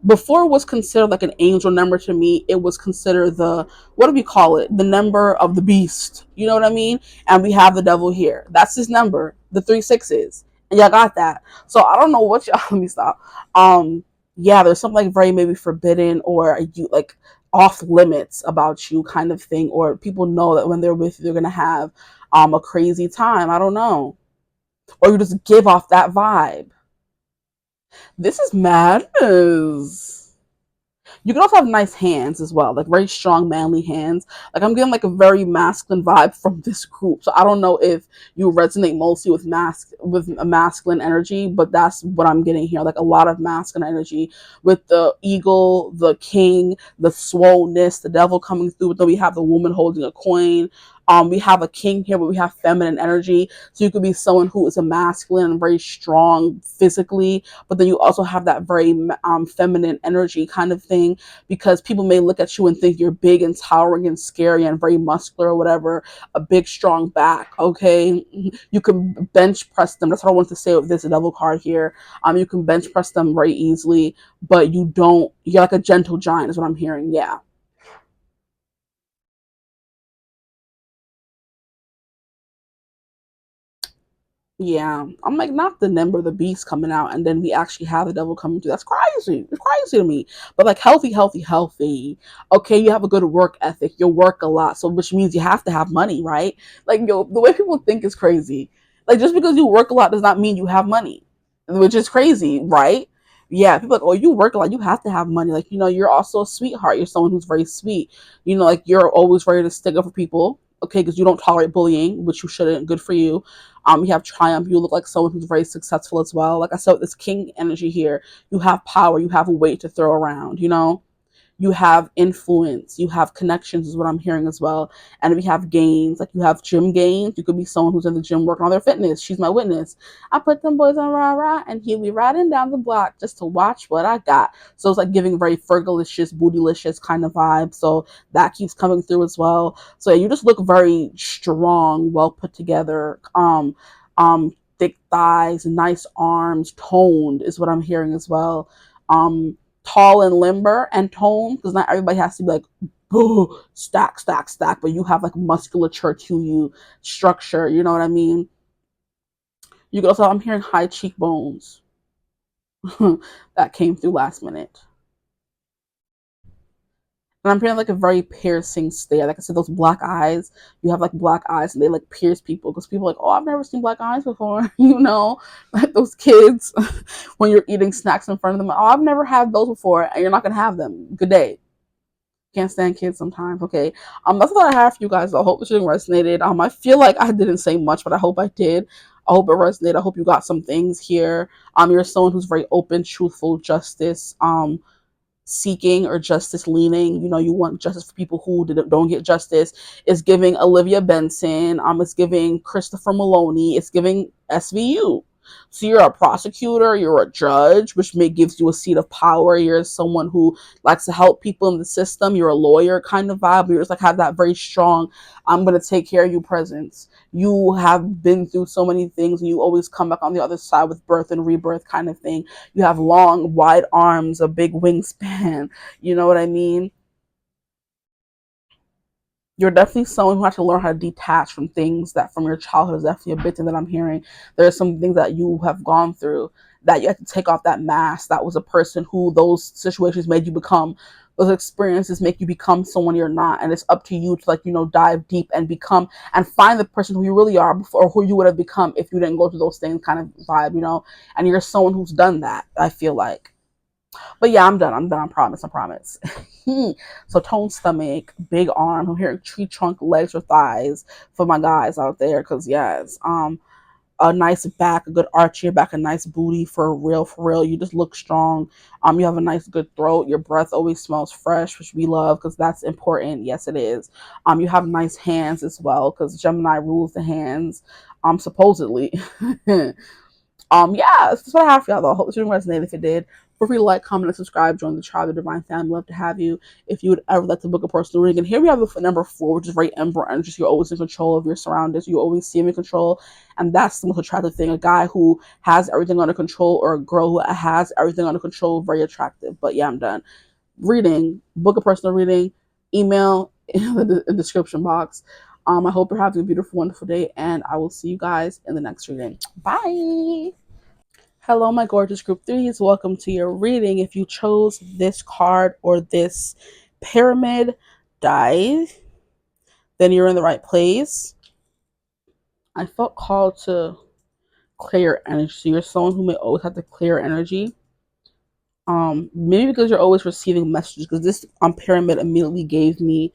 before was considered like an angel number. To me, it was considered the, what do we call it, the number of the beast, you know what I mean? And we have the devil here, that's his number, the 3 6s, and y'all got that. So I don't know what y'all let me stop. Yeah, there's something like very maybe forbidden, or you like off limits about you kind of thing, or people know that when they're with you they're gonna have a crazy time, I don't know, or you just give off that vibe. This is madness. You can also have nice hands as well, like very strong, manly hands. Like I'm getting like a very masculine vibe from this group. So I don't know if you resonate mostly with a masculine energy, but that's what I'm getting here. Like a lot of masculine energy with the eagle, the king, the swollenness, the devil coming through. But then we have the woman holding a coin. We have a king here, but we have feminine energy. So you could be someone who is a masculine and very strong physically, but then you also have that very feminine energy kind of thing, because people may look at you and think you're big and towering and scary and very muscular or whatever, a big strong back. Okay, you can bench press them. That's what I want to say with this devil card here. You can bench press them very easily, but you're like a gentle giant is what I'm hearing. Yeah. Yeah, I'm like, not the number of the beast coming out, and then we actually have the devil coming through. That's crazy. It's crazy to me. But like healthy, healthy, healthy. Okay, you have a good work ethic. You work a lot, so which means you have to have money, right? Like yo, the way people think is crazy. Like just because you work a lot does not mean you have money, which is crazy, right? Yeah, people are like, oh, you work a lot, you have to have money. Like you're also a sweetheart. You're someone who's very sweet. Like you're always ready to stick up for people. Okay, because you don't tolerate bullying, which you shouldn't. Good for you. You have triumph. You look like someone who's very successful as well. Like I said, with this king energy here, you have power. You have a weight to throw around. You have influence, you have connections, is what I'm hearing as well. And we have gains, like you have gym gains. You could be someone who's in the gym working on their fitness. She's my witness. I put them boys on rah rah, and he'll be riding down the block just to watch what I got. So it's like giving very Fergalicious, bootylicious kind of vibe. So that keeps coming through as well. So yeah, you just look very strong, well put together. Thick thighs, nice arms, toned is what I'm hearing as well. Tall and limber and toned, because not everybody has to be like, oh, stack, stack, stack, but you have like musculature to you, structure, you know what I mean? You could also, I'm hearing high cheekbones. That came through last minute. And I'm hearing like a very piercing stare. Like I said, those black eyes, you have like black eyes and they like pierce people, because people are like, oh, I've never seen black eyes before. Like those kids when you're eating snacks in front of them. Oh, I've never had those before, and you're not going to have them. Good day. Can't stand kids sometimes. Okay. That's all I have for you guys. I hope it resonated. I feel like I didn't say much, but I hope I did. I hope it resonated. I hope you got some things here. You're someone who's very open, truthful, justice, seeking, or justice leaning. You want justice for people who don't get justice. It's giving Olivia Benson. It's giving Christopher Maloney. It's giving SVU. So you're a prosecutor, you're a judge, which gives you a seat of power. You're someone who likes to help people in the system. You're a lawyer kind of vibe. You just like have that very strong, I'm gonna take care of you presence. You have been through so many things, and you always come back on the other side with birth and rebirth kind of thing. You have long, wide arms, a big wingspan. You know what I mean? You're definitely someone who has to learn how to detach from things that from your childhood, is definitely a big thing that I'm hearing. There are some things that you have gone through that you have to take off that mask. That was a person who those situations made you become. those experiences make you become someone you're not, and it's up to you to, like, dive deep and become and find the person who you really are before, or who you would have become if you didn't go through those things, kind of vibe. And you're someone who's done that, I feel like. But yeah, I'm done. I promise. I promise. So toned stomach, big arm. I'm hearing tree trunk, legs or thighs for my guys out there. Cause yes, a nice back, a good arch your back, a nice booty for real, for real. You just look strong. You have a nice good throat. Your breath always smells fresh, which we love because that's important. Yes, it is. You have nice hands as well because Gemini rules the hands. Supposedly. Yeah, that's what I have for y'all though. I hope this didn't resonate. If it did, feel free to like, comment, and subscribe. Join the tribe, the divine family. Love to have you. If you would ever like to book a personal reading, and here we have the number 4, which is very Emperor energy. You're always in control of your surroundings. You always seem in control, and that's the most attractive thing. A guy who has everything under control, or a girl who has everything under control, very attractive. But yeah, I'm done. Reading, book a personal reading, email in the description box. I hope you're having a beautiful, wonderful day, and I will see you guys in the next reading. Bye. Hello, my gorgeous group 3s. Welcome to your reading. If you chose this card or this pyramid die, then you're in the right place. I felt called to clear your energy. So you're someone who may always have to clear energy. Maybe because you're always receiving messages, because this pyramid immediately gave me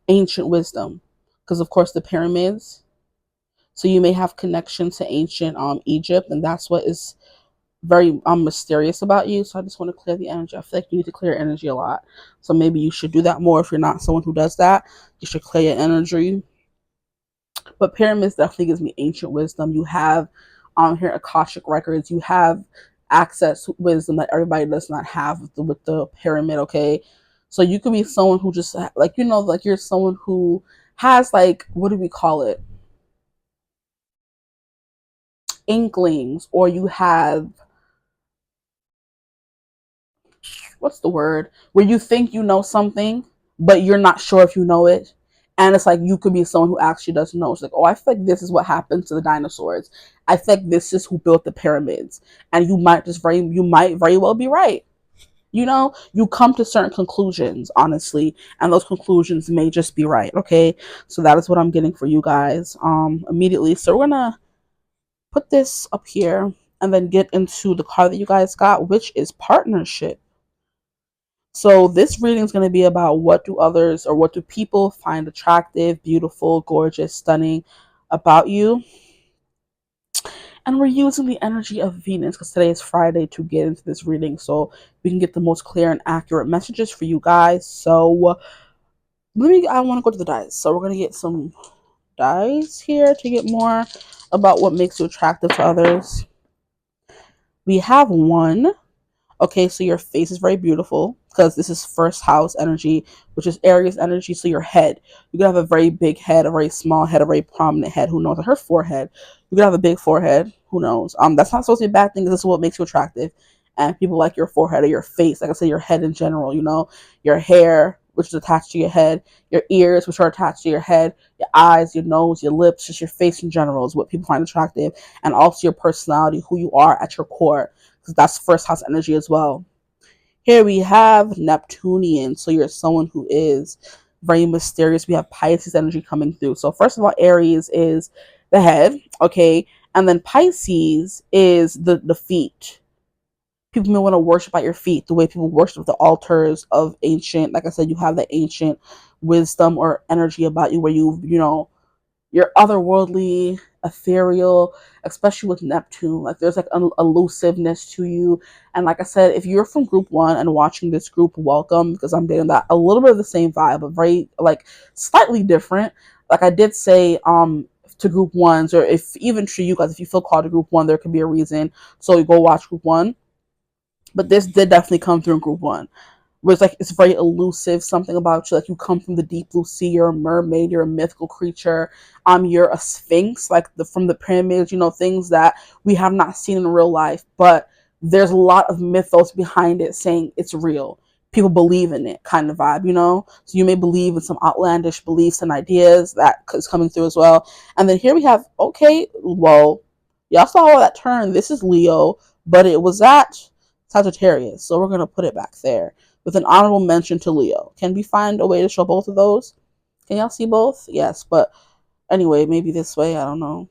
ancient wisdom, because of course the pyramids. So you may have connection to ancient Egypt, and that's what is very mysterious about you. So I just want to clear the energy. I feel like you need to clear energy a lot. So maybe you should do that more. If you're not someone who does that, you should clear your energy. But pyramids definitely gives me ancient wisdom. You have here Akashic records. You have access to wisdom that everybody does not have with the pyramid. Okay, so you could be someone who just like you're someone who has, like, what do we call it, inklings, or you have, what's the word, where you think you know something but you're not sure if you know it, and it's like you could be someone who actually doesn't know. It's like, oh, I feel like this is what happened to the dinosaurs. I think this is who built the pyramids, and you might very well be right. You come to certain conclusions, honestly, and those conclusions may just be right. Okay, so that is what I'm getting for you guys immediately. So we're gonna put this up here and then get into the card that you guys got, which is partnership. So this reading is going to be about what do people find attractive, beautiful, gorgeous, stunning about you. And we're using the energy of Venus because today is Friday to get into this reading, so we can get the most clear and accurate messages for you guys. So I want to go to the dice. So we're going to get some dice here to get more about what makes you attractive to others. We have 1. Okay, so your face is very beautiful because this is first house energy, which is Aries energy. So your head, you could have a very big head, a very small head, a very prominent head. Who knows? Her forehead, you could have a big forehead. Who knows? That's not supposed to be a bad thing. This is what makes you attractive, and people like your forehead or your face. Like I said, your head in general. Your hair, which is attached to your head, your ears, which are attached to your head, your eyes, your nose, your lips, just your face in general is what people find attractive, and also your personality, who you are at your core, because that's first house energy as well. Here we have Neptunian, so you're someone who is very mysterious. We have Pisces energy coming through. So first of all, Aries is the head, okay, and then Pisces is the feet. People may want to worship at your feet, the way people worship the altars of ancient. Like I said, you have the ancient wisdom or energy about you, where you're otherworldly, ethereal, especially with Neptune. Like there's like an elusiveness to you. And like I said, if you're from group 1 and watching this group, welcome, because I'm getting that a little bit of the same vibe, but very like slightly different. Like I did say, to group 1s, or if even to you guys, if you feel called to group 1, there could be a reason. So you go watch group 1. But this did definitely come through in group 1. Where it's like it's very elusive, something about you, like you come from the deep blue sea, you're a mermaid, you're a mythical creature, you're a sphinx, like from the pyramids, things that we have not seen in real life, but there's a lot of mythos behind it saying it's real. People believe in it, kind of vibe. So you may believe in some outlandish beliefs and ideas that is coming through as well. And then here we have, okay, well, y'all saw that turn. This is Leo, but it was at Sagittarius, so we're gonna put it back there. with an honorable mention to Leo. Can we find a way to show both of those? Can y'all see both? Yes, but anyway, maybe this way, I don't know.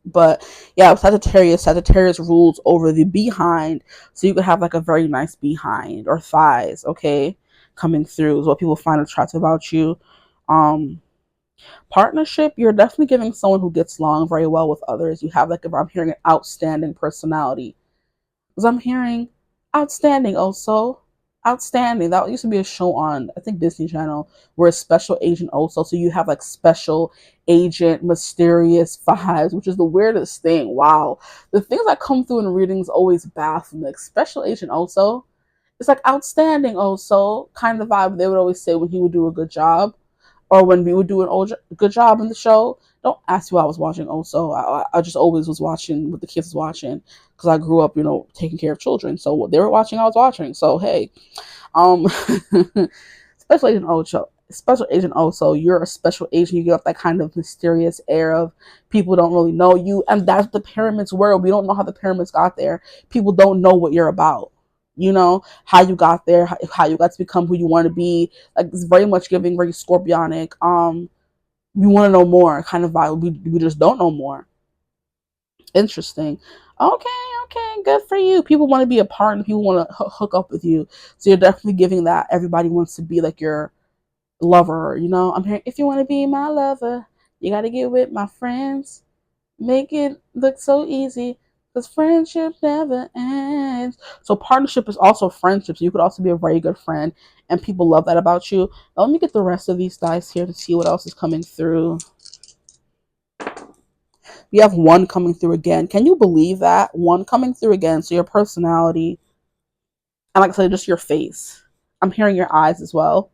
But yeah, Sagittarius rules over the behind, so you could have like a very nice behind or thighs, okay, coming through is what people find attractive about you. Partnership, you're definitely giving someone who gets along very well with others. You have, like, if I'm hearing an outstanding personality, because I'm hearing outstanding also. Outstanding. That used to be a show on, I think, Disney Channel, where a special agent also. So you have like special agent, mysterious vibes, which is the weirdest thing. Wow. The things that come through in readings always baffle me. Like special agent also. It's like outstanding also kind of vibe they would always say when he would do a good job, or when we would do good job in the show. Don't ask me why I was watching also. I just always was watching what the kids was watching because I grew up, taking care of children. So what they were watching, I was watching. So hey, um, special agent Ocho. Special agent also, you're a special agent. You get that kind of mysterious air of people don't really know you, and that's the pyramids world. We don't know how the pyramids got there. People don't know what you're about. How you got there, how you got to become who you want to be. Like it's very much giving very scorpionic. We want to know more kind of vibe. We just don't know more. Interesting. Okay, good for you. People want to be a partner. People want to hook up with you. So you're definitely giving that. Everybody wants to be like your lover. I'm hearing, if you want to be my lover, you got to get with my friends. Make it look so easy, because friendship never ends. So partnership is also friendship. So you could also be a very good friend, and people love that about you. Now let me get the rest of these dice here to see what else is coming through. We have one coming through again. Can you believe that? One coming through again. So your personality, and like I said, just your face. I'm hearing your eyes as well.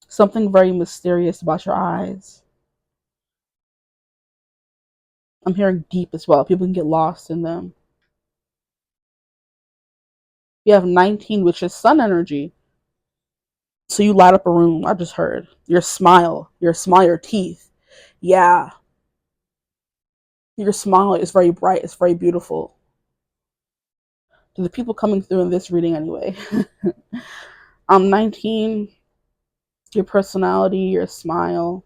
Something very mysterious about your eyes. I'm hearing deep as well. People can get lost in them. You have 19, which is sun energy. So you light up a room. I just heard your teeth. Yeah, your smile is very bright. It's very beautiful. To the people coming through in this reading, anyway. 19, your personality, your smile,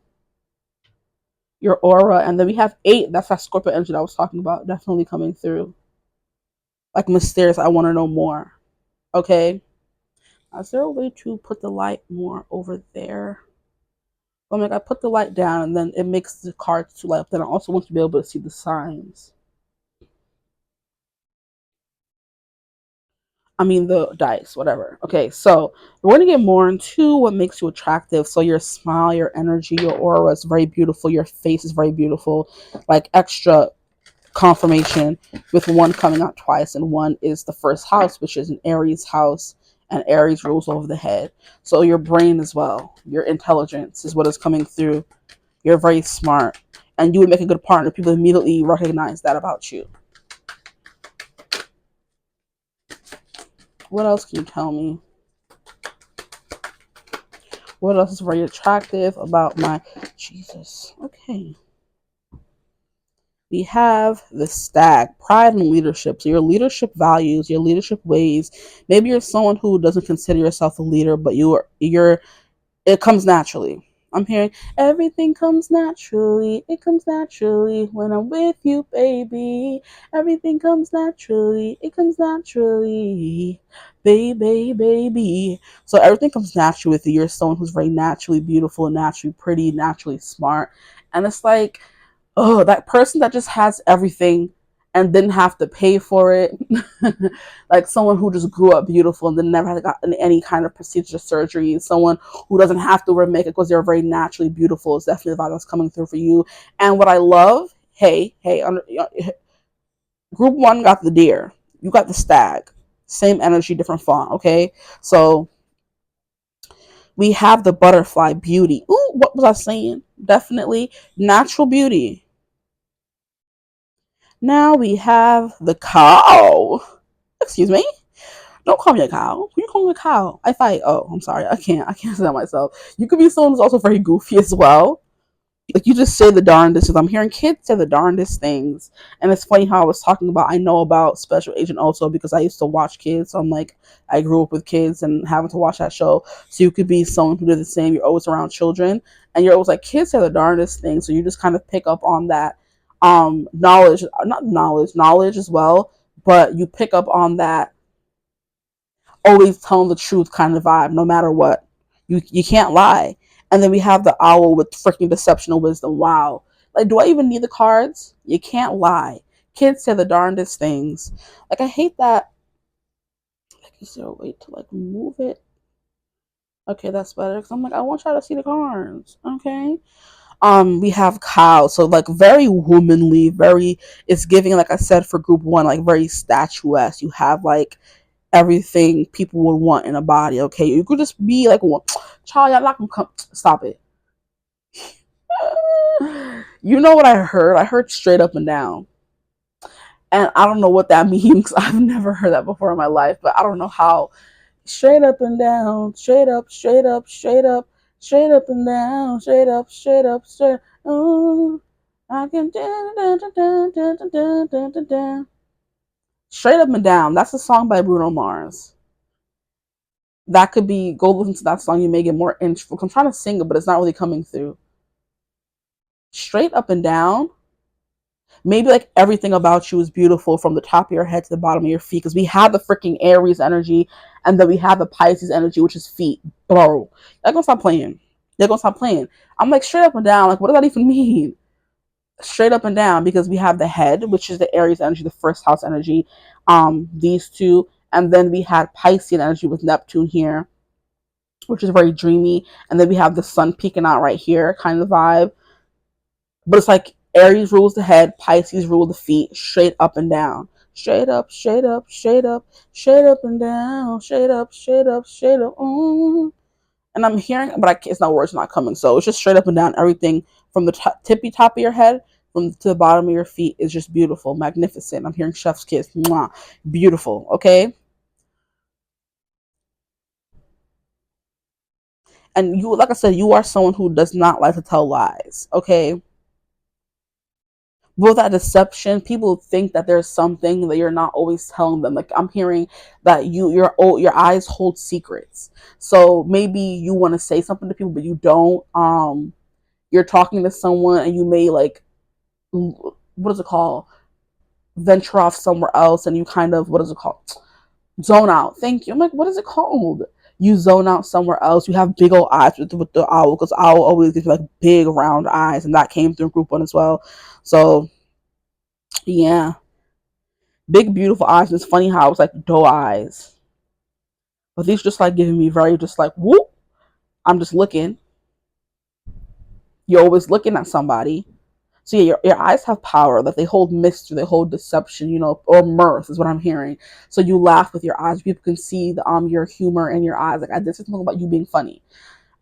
your aura, and then we have 8. That's that Scorpio energy that I was talking about. Definitely coming through. Like mysterious. I want to know more. Okay. Is there a way to put the light more over there? I'm like, I put the light down and then it makes the cards to light up. Then I also want to be able to see the signs. I mean, the dice, whatever. Okay, so we're going to get more into what makes you attractive. So your smile, your energy, your aura is very beautiful. Your face is very beautiful. Like extra confirmation with one coming out twice, and one is the first house, which is an Aries house, and Aries rules over the head. So your brain as well, your intelligence is what is coming through. You're very smart, and you would make a good partner. People immediately recognize that about you. What else can you tell me? What else is very attractive about my Jesus? Okay. We have the Stag, pride and leadership. So your leadership values, your leadership ways. Maybe you're someone who doesn't consider yourself a leader, but it comes naturally. I'm hearing everything comes naturally. It comes naturally when I'm with you, baby. Everything comes naturally. It comes naturally, baby. So everything comes naturally with you. You're someone who's very naturally beautiful, naturally pretty, naturally smart. And it's like, oh, that person that just has everything and didn't have to pay for it. Like someone who just grew up beautiful and then never had gotten any kind of procedure surgery. Someone who doesn't have to wear makeup because they're very naturally beautiful. It's definitely the vibe that's coming through for you. And what I love, group 1 got the deer. You got the stag. Same energy, different font, okay? So we have the butterfly, beauty. Ooh, what was I saying? Definitely natural beauty. Now we have the cow. Excuse me. Don't call me a cow. Who you call me a cow? I fight. Oh, I'm sorry. I can't say that myself. You could be someone who's also very goofy as well. Like, you just say the darndest things. I'm hearing kids say the darndest things. And it's funny how I was talking about, I know about Special Agent also because I used to watch kids. So I'm like, I grew up with kids and having to watch that show. So you could be someone who did the same. You're always around children and you're always like, kids say the darndest things. So you just kind of pick up on that knowledge, not knowledge as well, but you pick up on that always telling the truth kind of vibe, no matter what. You can't lie. And then we have the owl with freaking deception and wisdom. Wow. Like, do I even need the cards? You can't lie. Kids say the darndest things. Like, I hate that. Like, is there a way to like move it? Okay, that's better. Because I'm like, I want y'all to see the cards. Okay. We have cow, so like very womanly, very, it's giving, like I said, for group one, like very statuesque. You have like everything people would want in a body. Okay, you could just be like, well, child, y'all not gonna come. Stop it. You know what I heard? I heard straight up and down, and I don't know what that means. I've never heard that before in my life, but I don't know how. Straight up and down, straight up, straight up, straight up, straight up and down, straight up, straight up, straight. Oh, I can straight up and down. That's a song by Bruno Mars. That could be, go listen to that song. You may get more intro. I'm trying to sing it, but it's not really coming through. Straight up and down. Maybe like everything about you is beautiful from the top of your head to the bottom of your feet, because we have the freaking Aries energy and then we have the Pisces energy, which is feet. Bro, they're gonna stop playing. They're gonna stop playing. I'm like, straight up and down. Like, what does that even mean? Straight up and down, because we have the head, which is the Aries energy, the first house energy. These two, and then we had Piscean energy with Neptune here, which is very dreamy, and then we have the sun peeking out right here, kind of vibe. But it's like Aries rules the head, Pisces rule the feet, straight up and down. Straight up, straight up, straight up, straight up and down, straight up, straight up, straight up. And I'm hearing, but it's not, words not coming. So it's just straight up and down. Everything from the tippy top of your head from to the bottom of your feet is just beautiful, magnificent. I'm hearing chef's kiss. Mwah. Beautiful. Okay. And you, like I said, you are someone who does not like to tell lies. Okay. With that deception, people think that there's something that you're not always telling them. Like, I'm hearing that your eyes hold secrets. So maybe you want to say something to people, but you don't. You're talking to someone and you may like, what is it called? Venture off somewhere else, and you kind of, what is it called? Zone out. Thank you. I'm like, what is it called? You zone out somewhere else. You have big old eyes with the owl, because owl always gives you like big round eyes, and that came through group one as well. So yeah, big beautiful eyes. And it's funny how it's like doe eyes, but these just like giving me very just like whoop. I'm just looking. You're always looking at somebody. So yeah, your eyes have power. That they hold mystery, they hold deception, or mirth is what I'm hearing. So you laugh with your eyes. People can see the your humor in your eyes. Like, I did something about you being funny.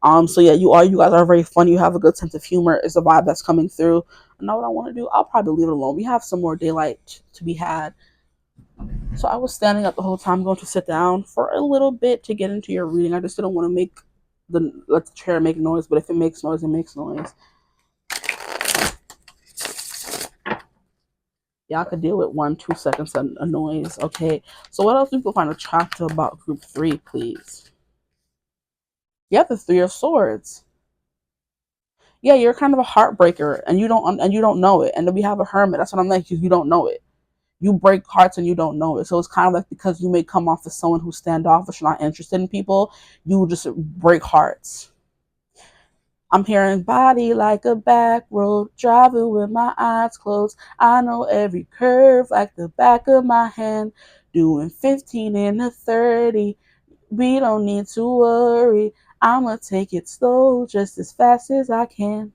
So yeah, you guys are very funny. You have a good sense of humor is the vibe that's coming through. I know what I want to do. I'll probably leave it alone. We have some more daylight to be had. So I was standing up the whole time, going to sit down for a little bit to get into your reading. I just didn't want to let the chair make noise, but if it makes noise, it makes noise. Y'all could deal with 1-2 seconds of a noise. Okay. So what else? We can find a chapter about group 3, please. Yeah, the 3 of Swords. Yeah, you're kind of a heartbreaker, and you don't know it. And then we have a Hermit. That's what I'm like. You don't know it. You break hearts and you don't know it. So it's kind of like, because you may come off as someone who's standoffish, not interested in people, you just break hearts. I'm hearing body like a back road, driving with my eyes closed. I know every curve like the back of my hand, doing 15 in a 30. We don't need to worry. I'ma take it slow, just as fast as I can.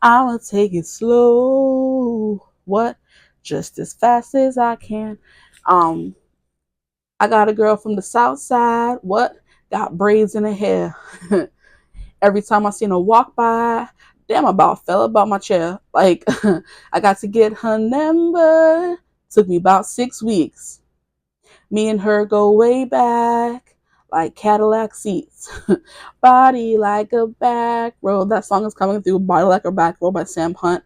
I'ma take it slow. What? Just as fast as I can. I got a girl from the south side. What? Got braids in her hair. Every time I seen her walk by, damn, I about fell about my chair. Like, I got to get her number. Took me about 6 weeks. Me and her go way back, like Cadillac seats. Body like a back road. That song is coming through. Body like a back road by Sam Hunt.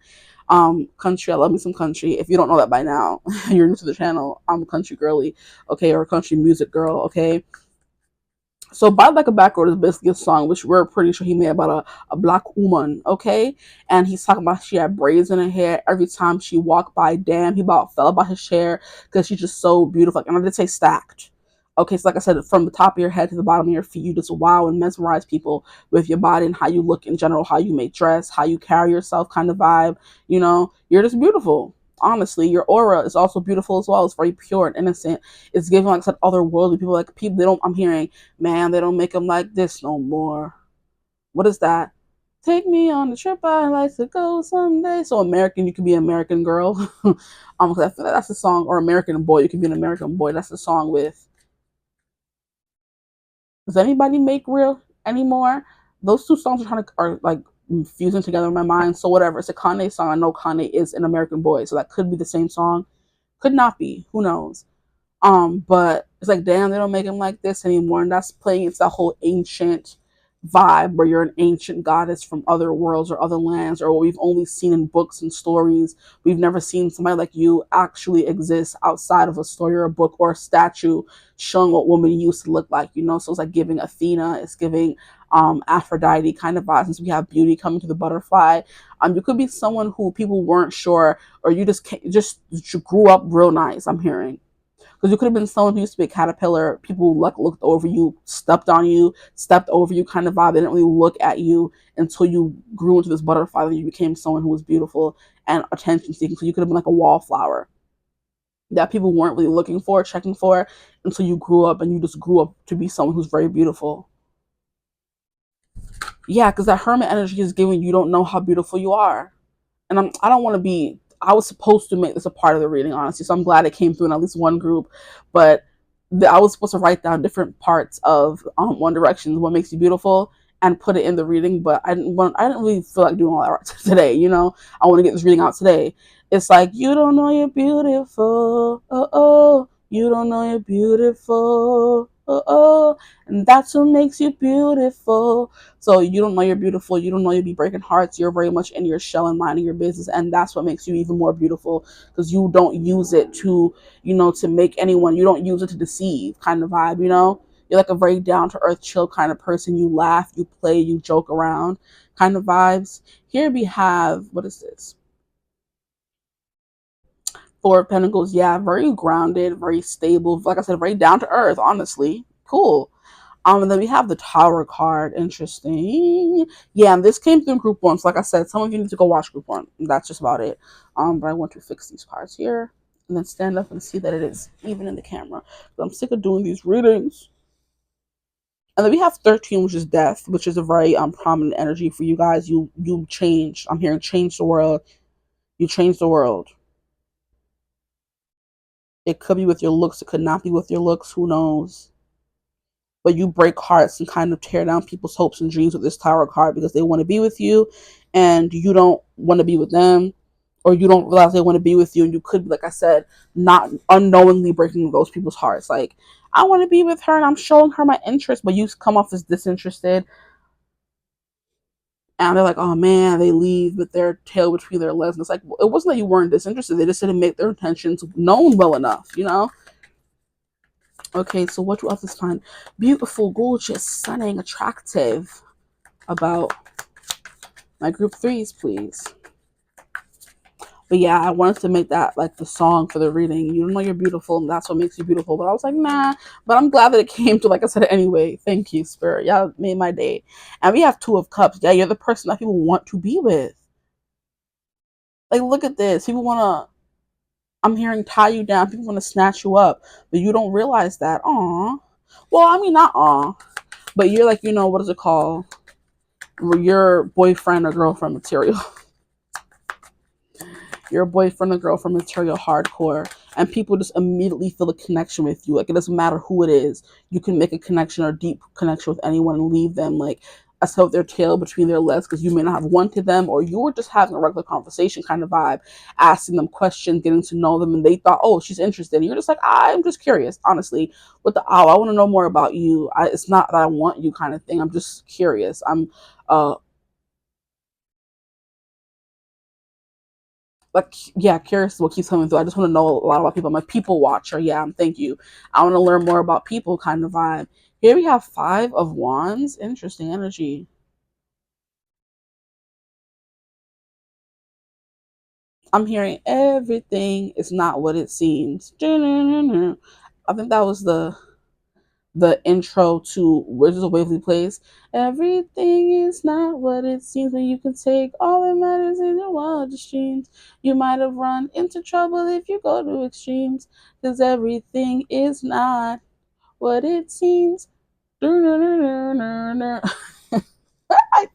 Country, I love me some country. If you don't know that by now, you're new to the channel. I'm a country girly, okay, or a country music girl, okay. So Bad Like a Backroad is basically a song which we're pretty sure he made about a black woman, okay? And he's talking about she had braids in her hair. Every time she walked by, damn, he about fell about his chair because she's just so beautiful. And I did say stacked. Okay, so like I said, from the top of your head to the bottom of your feet, you just wow and mesmerize people with your body and how you look in general, how you may dress, how you carry yourself kind of vibe. You know, you're just beautiful. Honestly, your aura is also beautiful as well. It's very pure and innocent. It's giving, like I said, otherworldly people. Like people, they don't. I'm hearing, man, they don't make them like this no more. What is that? Take me on the trip I like to go someday. So American, you could be an American girl. 'Cause I feel like that's the song. Or American boy, you could be an American boy. That's the song with. Does anybody make real anymore? Those two songs are like fusing together in my mind. So whatever. It's a Kanye song. I know Kanye is an American boy, so that could be the same song. Could not be. Who knows? But it's like, damn, they don't make him like this anymore. And that's playing into that whole ancient vibe where you're an ancient goddess from other worlds or other lands, or what we've only seen in books and stories. We've never seen somebody like you actually exist outside of a story or a book or a statue showing what women used to look like, you know? So it's like giving Athena, it's giving Aphrodite kind of vibes. Since we have beauty coming to the butterfly, you could be someone who people weren't sure, or you just grew up real nice, I'm hearing. Because you could have been someone who used to be a caterpillar. People like looked over you, stepped over you kind of vibe. They didn't really look at you until you grew into this butterfly and you became someone who was beautiful and attention seeking. So you could have been like a wallflower that people weren't really looking for, checking for, until you grew up and you just grew up to be someone who's very beautiful. Yeah, because that hermit energy is giving you don't know how beautiful you are. And I don't want to be. I was supposed to make this a part of the reading, honestly. So I'm glad it came through in at least one group. But I was supposed to write down different parts of One Direction, what makes you beautiful, and put it in the reading. But I didn't want. I didn't really feel like doing all that today. You know, I want to get this reading out today. It's like you don't know you're beautiful. Oh oh, you don't know you're beautiful. Oh oh, and that's what makes you beautiful. So you don't know you're beautiful. You don't know you'll be breaking hearts. You're very much in your shell and minding your business. And that's what makes you even more beautiful, because you don't use it to, you know, to make anyone, you don't use it to deceive kind of vibe, you know? You're like a very down to earth, chill kind of person. You laugh, you play, you joke around kind of vibes. Here we have, what is this? Four of Pentacles. Yeah, very grounded, very stable. Like I said, very down to earth, honestly. Cool. And then we have the Tower card. Interesting. Yeah, and this came through group one. So like I said, some of you need to go watch group one. That's just about it. But I want to fix these cards here and then stand up and see that it is even in the camera. I'm sick of doing these readings. And then we have 13, which is death, which is a very prominent energy for you guys. You change. I'm hearing change the world. You change the world. It could be with your looks. It could not be with your looks. Who knows? But you break hearts and kind of tear down people's hopes and dreams with this Tower card because they want to be with you and you don't want to be with them, or you don't realize they want to be with you, and you could, like I said, not unknowingly breaking those people's hearts. Like, I want to be with her and I'm showing her my interest, but you come off as disinterested, and they're like, oh man, they leave with their tail between their legs. And it's like, it wasn't that you weren't disinterested, they just didn't make their intentions known well enough, you know? Okay, so what do others find beautiful, gorgeous, stunning, attractive about my group threes, please? But yeah, I wanted to make that like the song for the reading. You know you're beautiful, and that's what makes you beautiful. But I was like, nah. But I'm glad that it came to, like I said, anyway. Thank you, Spirit. Y'all made my day. And we have Two of Cups. Yeah, you're the person that people want to be with. Like, look at this. People want to, I'm hearing, tie you down. People want to snatch you up. But you don't realize that. Aw. Well, I mean, not aw. But you're like, you know, what is it called? Your boyfriend or girlfriend material. Your boyfriend or girlfriend material hardcore, and people just immediately feel a connection with you. Like, it doesn't matter who it is. You can make a connection or deep connection with anyone and leave them like as their tail between their legs because you may not have wanted them, or you were just having a regular conversation kind of vibe, asking them questions, getting to know them, and they thought, oh, she's interested. And you're just like, I'm just curious, honestly. With the owl, I want to know more about you. It's not that I want you kind of thing. I'm just curious. I'm like, yeah, curious is what keeps coming through. I just want to know a lot about people. I'm a people watcher. Yeah, thank you. I want to learn more about people kind of vibe. Here we have 5 of Wands. Interesting energy. I'm hearing everything is not what it seems. I think that was the intro to Wizards of Waverly Place. Everything is not what it seems when you can take all that matters in your wildest dreams. You might have run into trouble if you go to extremes, because everything is not what it seems. I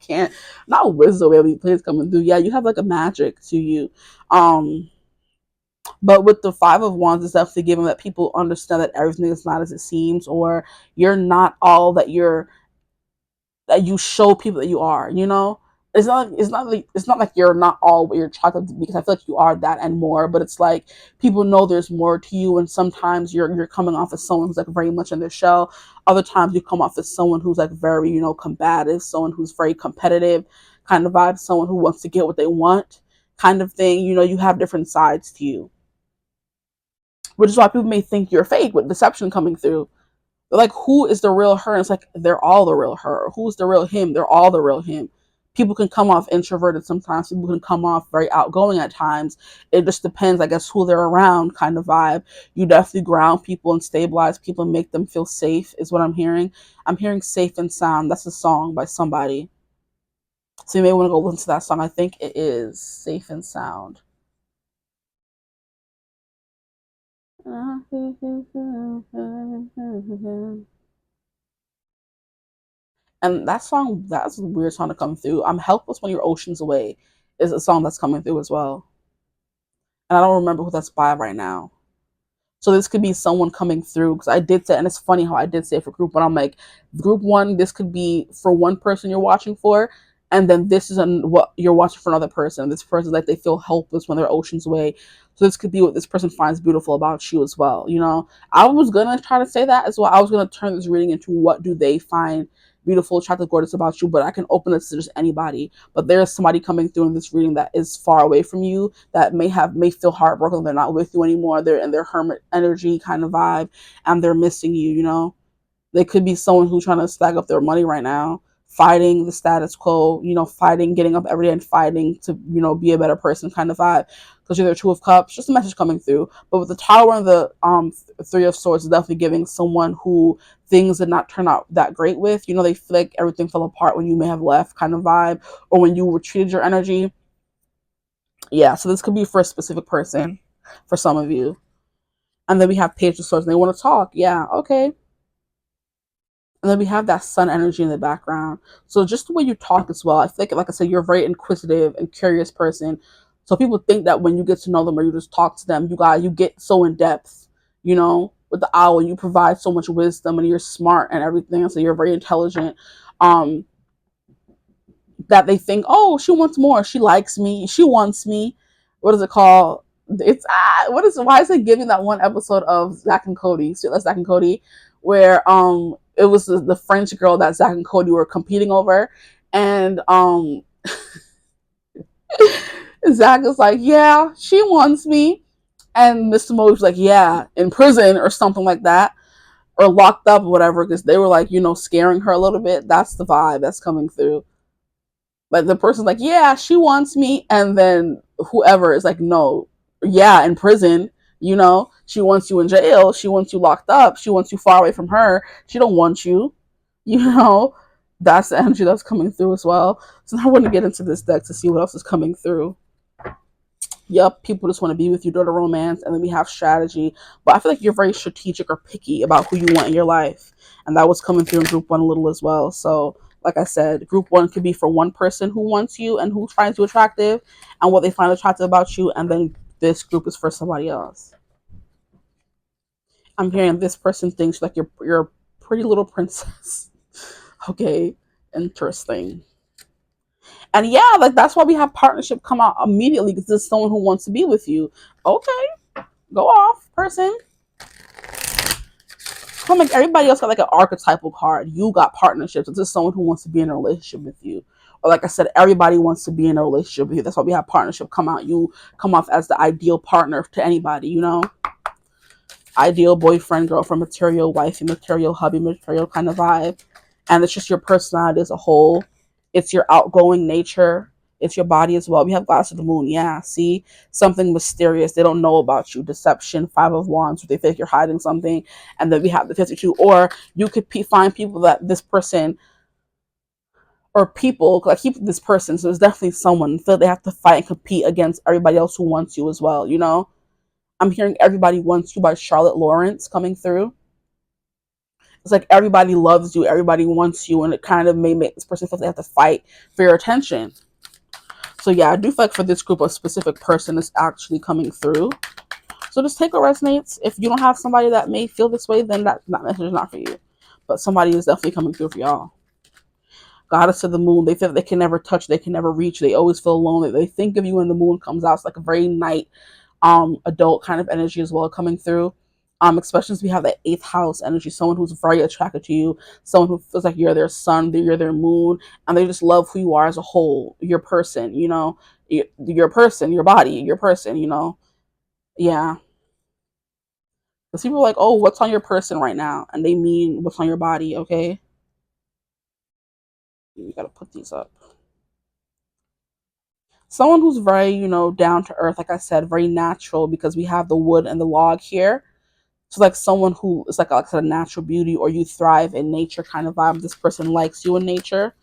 can't. Not Wizards of Waverly Place coming through. Yeah, you have like a magic to you. Um, but with the 5 of Wands, it's definitely given that people understand that everything is not as it seems, or you're not all that you show people that you are. You know, it's not like you're not all what you're trying to be, because I feel like you are that and more. But it's like people know there's more to you, and sometimes you're coming off as someone who's like very much in their shell. Other times you come off as someone who's like very combative, someone who's very competitive kind of vibe, someone who wants to get what they want kind of thing. You have different sides to you, which is why people may think you're fake with deception coming through. They're like, who is the real her? And it's like, they're all the real her. Who's the real him? They're all the real him. People can come off introverted sometimes. People can come off very outgoing at times. It just depends, I guess, who they're around kind of vibe. You definitely ground people and stabilize people and make them feel safe is what I'm hearing. I'm hearing Safe and Sound. That's a song by somebody. So you may want to go listen to that song. I think it is Safe and Sound. And that song, that's a weird song to come through. I'm Helpless When You're Oceans Away is a song that's coming through as well. And I don't remember who that's by right now. So this could be someone coming through, because I did say, and it's funny how I did say it for group one. I'm like, group one, this could be for one person you're watching for, and then this is what you're watching for another person. This person, like, they feel helpless when they're oceans away. So this could be what this person finds beautiful about you as well. I was gonna try to say that as well. I was gonna turn this reading into what do they find beautiful, attractive, gorgeous about you, but I can open it to just anybody. But there's somebody coming through in this reading that is far away from you, that may feel heartbroken. They're not with you anymore. They're in their hermit energy kind of vibe, and they're missing you. They could be someone who's trying to stack up their money right now, fighting the status quo, fighting, getting up every day and fighting to, be a better person kind of vibe. Because you're their 2 of Cups, just a message coming through. But with the Tower and the 3 of Swords, is definitely giving someone who things did not turn out that great with. They feel like everything fell apart when you may have left kind of vibe, or when you retreated your energy. Yeah, so this could be for a specific person for some of you. And then we have Page of Swords, and they want to talk. Yeah, okay. And then we have that sun energy in the background. So just the way you talk as well, I think, like I said, you're a very inquisitive and curious person. So people think that when you get to know them or you just talk to them, you get so in depth, with the owl. You provide so much wisdom and you're smart and everything. So you're very intelligent. Um, that they think, oh, she wants more. She likes me. She wants me. What is it called? Why is it giving that one episode of Zach and Cody, Zach and Cody, where it was the French girl that Zach and Cody were competing over, and Zach is like, yeah, she wants me, and Mr. Mo's like, yeah, in prison or something like that, or locked up or whatever, because they were like, scaring her a little bit. That's the vibe that's coming through. Like the person's like, yeah, she wants me, and then whoever is like, no, yeah, in prison, she wants you in jail, she wants you locked up, she wants you far away from her, she don't want you, you know. That's the energy that's coming through as well. So now I want to get into this deck to see what else is coming through. Yep, people just want to be with you, daughter romance, and then we have strategy. But I feel like you're very strategic or picky about who you want in your life, and that was coming through in group one a little as well. So like I said, group one could be for one person who wants you and who finds you attractive and what they find attractive about you, and then this group is for somebody else. I'm hearing this person thinks like you're a pretty little princess. Okay, Interesting. And yeah, like that's why we have partnership come out immediately, because there's someone who wants to be with you. Okay, go off, person. Come like everybody else got like an archetypal card. You got partnerships. It's just someone who wants to be in a relationship with you. Or like I said, everybody wants to be in a relationship with you. That's why we have partnership come out. You come off as the ideal partner to anybody, you know? Ideal boyfriend, girlfriend, material, wifey, material, hubby, material kind of vibe. And it's just your personality as a whole. It's your outgoing nature. It's your body as well. We have Goddess of the Moon. Yeah, see? Something mysterious. They don't know about you. Deception, Five of Wands. They think you're hiding something. And then we have the 52. Or you could find people that this person, or people, like keep this person. So there's definitely someone. Feel they have to fight and compete against everybody else who wants you as well, you know? I'm hearing Everybody Wants You by Charlotte Lawrence coming through. It's like everybody loves you, everybody wants you, and it kind of may make this person feel they have to fight for your attention. So yeah, I do feel like for this group, a specific person is actually coming through. So just take what resonates. If you don't have somebody that may feel this way, then that message is not for you. But somebody is definitely coming through for y'all. Goddess of the Moon, they feel they can never touch, they can never reach, they always feel lonely. They think of you when the moon comes out. It's like a very night adult kind of energy as well coming through. Especially as we have that 8th house energy, someone who's very attracted to you, someone who feels like you're their sun, you're their moon, and they just love who you are as a whole, your person, you know, your person, your body, your person, you know. Yeah. Because people are like, oh, what's on your person right now? And they mean what's on your body, okay? You gotta put these up. Someone who's very, you know, down to earth, like I said, very natural, because we have the wood and the log here. So like someone who is like I said, a natural beauty, or you thrive in nature kind of vibe. This person likes you in nature.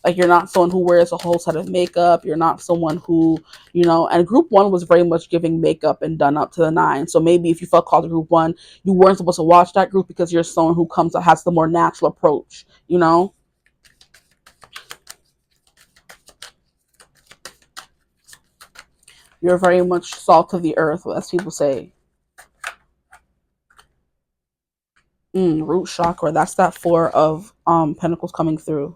Like you're not someone who wears a whole set of makeup. You're not someone who, you know, and group one was very much giving makeup and done up to the nine. So maybe if you felt called to group one, you weren't supposed to watch that group, because you're someone who has the more natural approach, you know? You're very much salt of the earth, as people say. Root chakra. That's that 4 of pentacles coming through.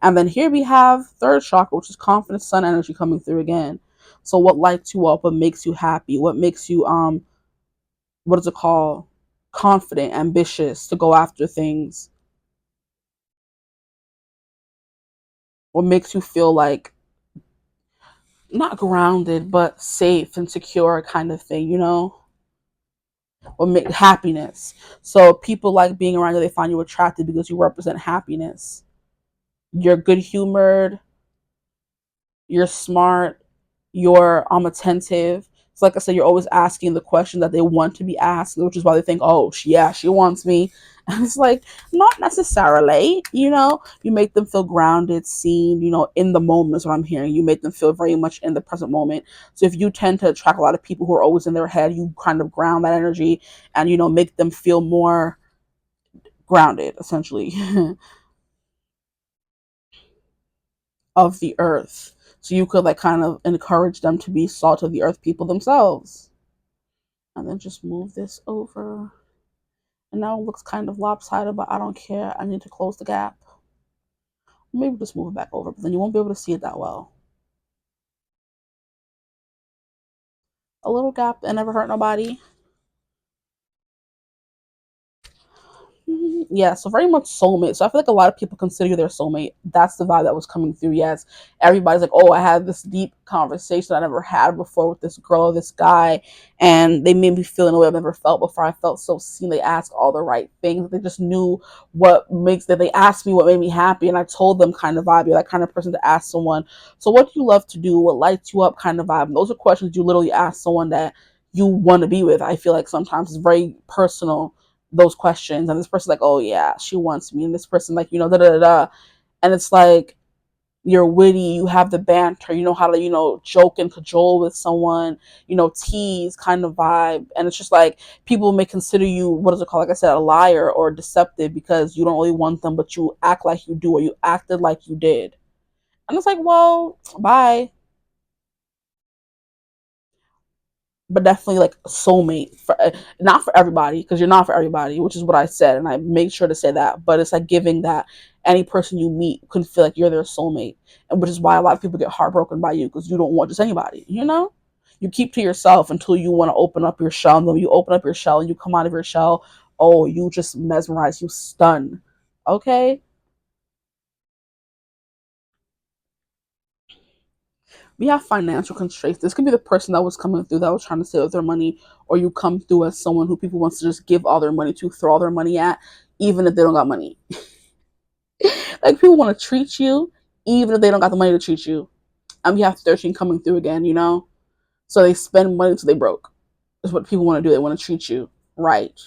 And then here we have third chakra, which is confidence, sun energy coming through again. So what lights you up? What makes you happy? What makes you what is it called? Confident, ambitious to go after things. What makes you feel like not grounded, but safe and secure kind of thing, you know? What make happiness. So people like being around you, they find you attractive because you represent happiness. You're good humored, you're smart, you're attentive. So like I said, you're always asking the question that they want to be asked, which is why they think, oh, she wants me. And it's like, not necessarily, you know, you make them feel grounded, seen, you know, in the moment is what I'm hearing. You make them feel very much in the present moment. So if you tend to attract a lot of people who are always in their head, you kind of ground that energy and, you know, make them feel more grounded, essentially. Of the earth. So you could like kind of encourage them to be salt of the earth people themselves. And then just move this over. And now it looks kind of lopsided, but I don't care. I need to close the gap. Maybe just move it back over, but then you won't be able to see it that well. A little gap that never hurt nobody. Yeah, so very much soulmate. So I feel like a lot of people consider you their soulmate. That's the vibe that was coming through. Yes, everybody's like, oh, I had this deep conversation I never had before with this girl or this guy, and they made me feel in a way I've never felt before. I felt so seen. They asked all the right things. They just knew what makes that. They asked me what made me happy, and I told them kind of vibe. You're that kind of person to ask someone. So what do you love to do? What lights you up? Kind of vibe. And those are questions you literally ask someone that you want to be with. I feel like sometimes it's very personal, those questions, and this person like, oh yeah, she wants me, and this person like, you know, da da da da. And it's like you're witty, you have the banter, you know how to, you know, joke and cajole with someone, you know, tease kind of vibe. And it's just like people may consider you, what is it called, like I said, a liar or deceptive, because you don't really want them, but you act like you do, or you acted like you did. And it's like, well, bye. but definitely like a soulmate. For not for everybody, because you're not for everybody, which is what I said, and I made sure to say that. But it's like giving that any person you meet can feel like you're their soulmate, and which is why a lot of people get heartbroken by you, because you don't want just anybody. You keep to yourself until you want to open up your shell. And then you open up your shell and you come out of your shell. Oh, you just mesmerize, you stun. Okay, we have financial constraints. This could be the person that was coming through that was trying to save their money, or you come through as someone who people wants to just give all their money to, throw all their money at, even if they don't got money. Like people want to treat you, even if they don't got the money to treat you. And we have 13 coming through again. So they spend money until they broke. Is what people want to do. They want to treat you right.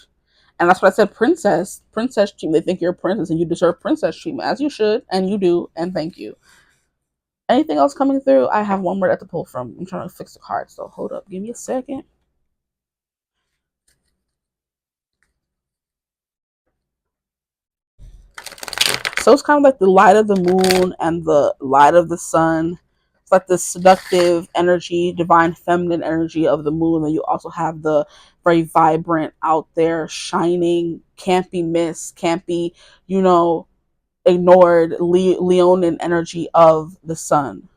And that's what I said, princess treatment. They think you're a princess and you deserve princess treatment, as you should, and you do, and thank you. Anything else coming through? I have one more to pull from. I'm trying to fix the card, so hold up. Give me a second. So it's kind of like the light of the moon and the light of the sun. It's like the seductive energy, divine feminine energy of the moon. And you also have the very vibrant, out there, shining, can't be missed, can't be, you know, ignored, Leonin energy of the sun.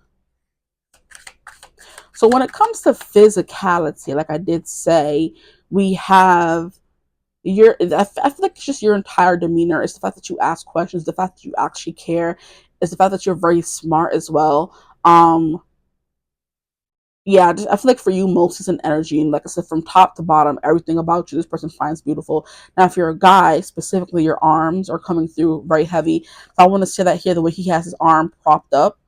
So when it comes to physicality, like I did say, we have I feel like it's just your entire demeanor. It's the fact that you ask questions, the fact that you actually care, it's the fact that you're very smart as well. Yeah, I feel like for you, most is an energy, and like I said, from top to bottom, everything about you, this person finds beautiful. Now, if you're a guy, specifically, your arms are coming through very heavy. So I want to say that here, the way he has his arm propped up,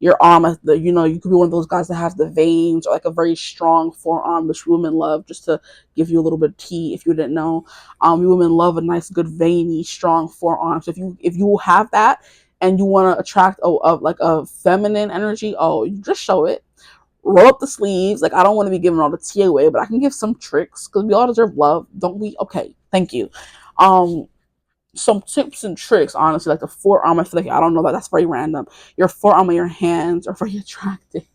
your arm, you could be one of those guys that has the veins or like a very strong forearm, which women love. Just to give you a little bit of tea, if you didn't know, women love a nice, good, veiny, strong forearm. So if you have that and you want to attract like a feminine energy, oh, you just show it. Roll up the sleeves. Like, I don't want to be giving all the tea away, but I can give some tricks because we all deserve love, don't we? Okay, thank you. Um, some tips and tricks, honestly, like the forearm. I feel like I don't know that that's very random. Your forearm and your hands are very attractive,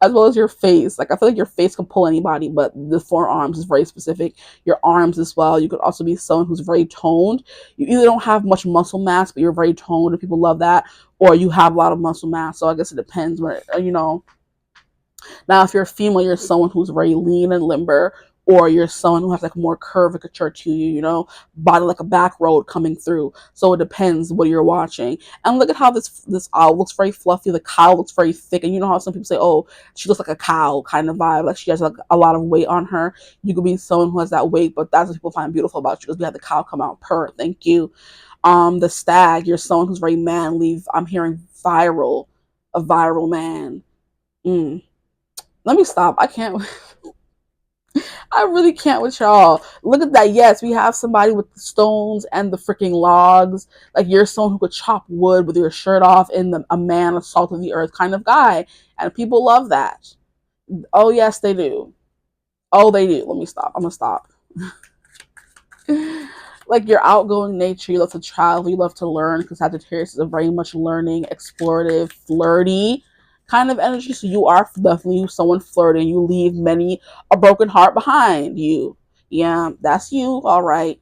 as well as your face. Like I feel like your face can pull anybody, but the forearms is very specific. Your arms as well. You could also be someone who's very toned. You either don't have much muscle mass, but you're very toned, and people love that, or you have a lot of muscle mass. So I guess it depends. Now, if you're a female, you're someone who's very lean and limber, or you're someone who has like more curvature to you, body like a back road coming through. So it depends what you're watching. And look at how this owl looks very fluffy. The cow looks very thick, and you know how some people say, "Oh, she looks like a cow," kind of vibe, like she has like a lot of weight on her. You could be someone who has that weight, but that's what people find beautiful about you, because we had the cow come out purr. Thank you. The stag, you're someone who's very manly. I'm hearing viral, a viral man. Mm. Let me stop. I can't. I really can't with y'all. Look at that. Yes, we have somebody with the stones and the freaking logs. Like, you're someone who could chop wood with your shirt off, and a man, a salt of the earth kind of guy. And people love that. Oh, yes, they do. Oh, they do. Let me stop. I'm going to stop. Like, your outgoing nature, you love to travel, you love to learn, because Sagittarius is a very much learning, explorative, flirty kind of energy. So you are definitely someone flirting. You leave many a broken heart behind you. Yeah, that's you. All right.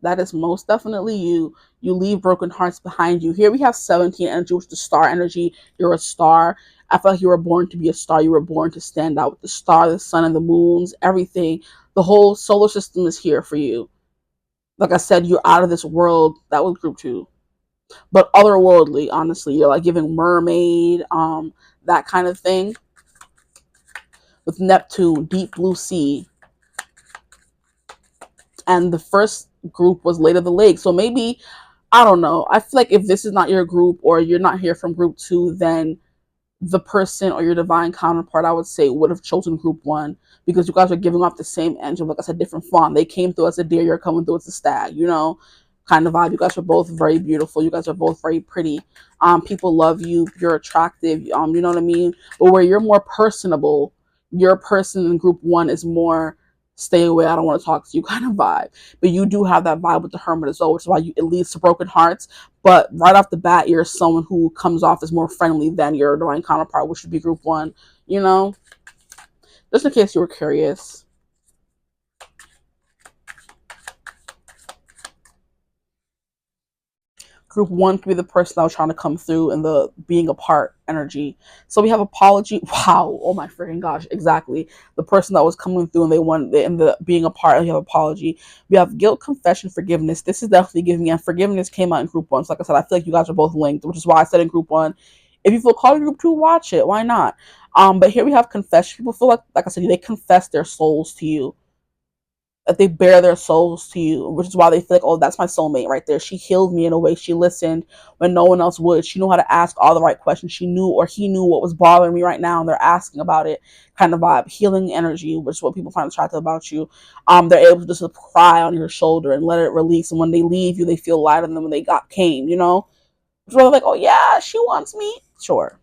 That is most definitely you. You leave broken hearts behind you. Here we have 17 energy, which is the star energy. You're a star. I feel like you were born to be a star. You were born to stand out with the star, the sun, and the moons, everything. The whole solar system is here for you. Like I said, you're out of this world. That was group two. But otherworldly, honestly. You're like giving mermaid, that kind of thing. With Neptune, deep blue sea. And the first group was Late of the Lake. So maybe, I don't know. I feel like if this is not your group, or you're not here from group two, then the person or your divine counterpart, I would say, would have chosen group one, because you guys are giving off the same engine. Like I said, different font. They came through as a deer, you're coming through as a stag, kind of vibe. You guys are both very beautiful. You guys are both very pretty. People love you. You're attractive. You know what I mean? But where you're more personable, your person in group one is more stay away, I don't want to talk to you kind of vibe. But you do have that vibe with the Hermit as well, which is why it leads to broken hearts. But right off the bat, you're someone who comes off as more friendly than your divine counterpart, which would be group 1, you know? Just in case you were curious. Group 1 could be the person that was trying to come through in the being apart energy. So we have apology. Wow. Oh my freaking gosh. Exactly. The person that was coming through and they in the being apart, and you have apology. We have guilt, confession, forgiveness. This is definitely giving, and forgiveness came out in group 1. So like I said, I feel like you guys are both linked, which is why I said in group 1. If you feel called in group 2, watch it. Why not? But here we have confession. People feel like I said, they confess their souls to you, that they bear their souls to you, which is why they feel like, oh, that's my soulmate right there. She healed me in a way. She listened when no one else would. She knew how to ask all the right questions. She knew, or he knew, what was bothering me right now, and they're asking about it, kind of vibe. Healing energy, which is what people find attractive about you. They're able to just cry on your shoulder and let it release. And when they leave you, they feel lighter than when they came, you know? It's really like, oh yeah, she wants me. Sure.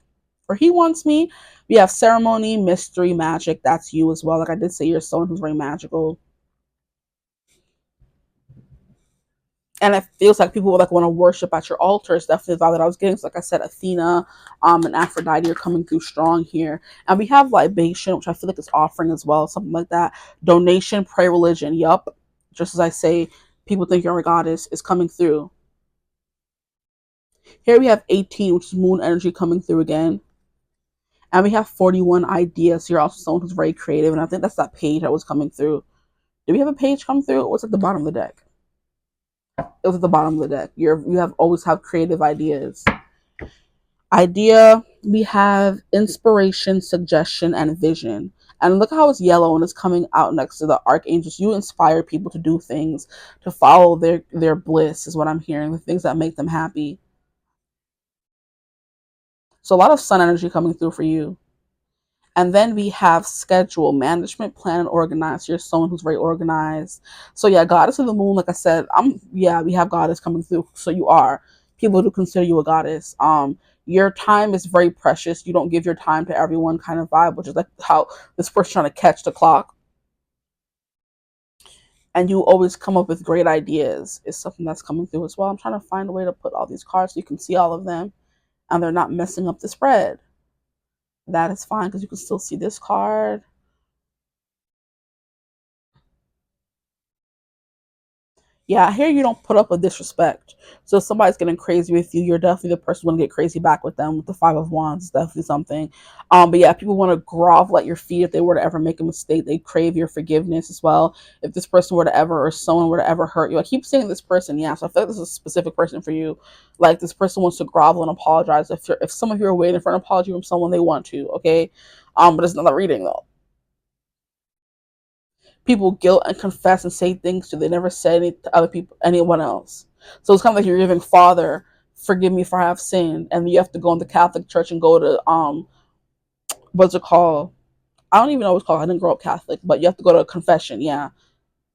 Or he wants me. We have ceremony, mystery, magic. That's you as well. Like I did say, you're someone who's very magical. And it feels like people would like want to worship at your altar. It's definitely the vibe that I was getting. So like I said, Athena, and Aphrodite are coming through strong here. And we have libation, which I feel like is offering as well, something like that. Donation, pray, religion. Yup. Just as I say, people think you're a goddess, is coming through. Here we have 18, which is moon energy coming through again. And we have 41 ideas. So you're also someone who's very creative. And I think that's that page that was coming through. Do we have a page come through? What's at the bottom of the deck? It was at the bottom of the deck. You have always have creative ideas. Idea, we have inspiration, suggestion, and vision. And look how it's yellow and it's coming out next to the archangels. You inspire people to do things, to follow their bliss, is what I'm hearing, the things that make them happy. So a lot of sun energy coming through for you. And then we have schedule, management, plan, and organize. You're someone who's very organized. So yeah, goddess of the moon, like I said, we have goddess coming through. So you are. People do consider you a goddess. Your time is very precious. You don't give your time to everyone kind of vibe, which is like how this person trying to catch the clock. And you always come up with great ideas is something that's coming through as well. I'm trying to find a way to put all these cards so you can see all of them and they're not messing up the spread. That is fine because you can still see this card. Yeah, here you don't put up with disrespect. So if somebody's getting crazy with you, you're definitely the person who want to get crazy back with them with the Five of Wands. It's definitely something. But yeah, people want to grovel at your feet if they were to ever make a mistake. They crave your forgiveness as well. If this person were to ever, or someone were to ever hurt you. I keep saying this person, yeah. So I feel like this is a specific person for you. Like this person wants to grovel and apologize. If some of you are waiting for an apology from someone, they want to, okay? But it's not a reading though. People guilt and confess and say things to they never said to other people, anyone else. So it's kind of like you're giving, Father, forgive me for I have sinned, and you have to go in the Catholic Church and go to what's it called? I don't even know what it's called. I didn't grow up Catholic, but you have to go to a confession. Yeah.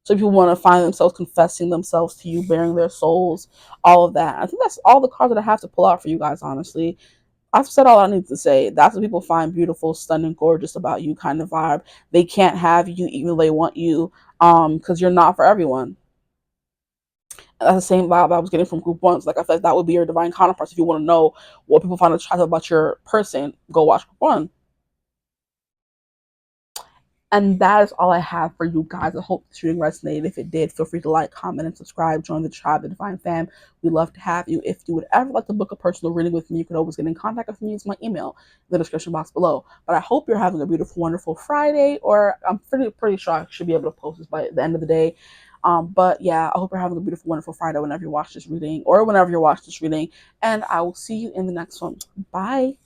So people want to find themselves confessing themselves to you, bearing their souls, all of that. I think that's all the cards that I have to pull out for you guys. Honestly, I've said all I need to say. That's what people find beautiful, stunning, gorgeous about you kind of vibe. They can't have you even though they want you, because you're not for everyone. And that's the same vibe I was getting from group 1. So like I feel like that would be your divine counterparts. If you want to know what people find attractive about your person, go watch group 1. And that is all I have for you guys. I hope this reading resonated. If it did, feel free to like, comment, and subscribe. Join the tribe, the Divine Fam. We'd love to have you. If you would ever like to book a personal reading with me, you can always get in contact with me. It's my email in the description box below. But I hope you're having a beautiful, wonderful Friday, or I'm pretty sure I should be able to post this by the end of the day. But yeah, I hope you're having a beautiful, wonderful Friday whenever you watch this reading, or whenever you watch this reading. And I will see you in the next one. Bye.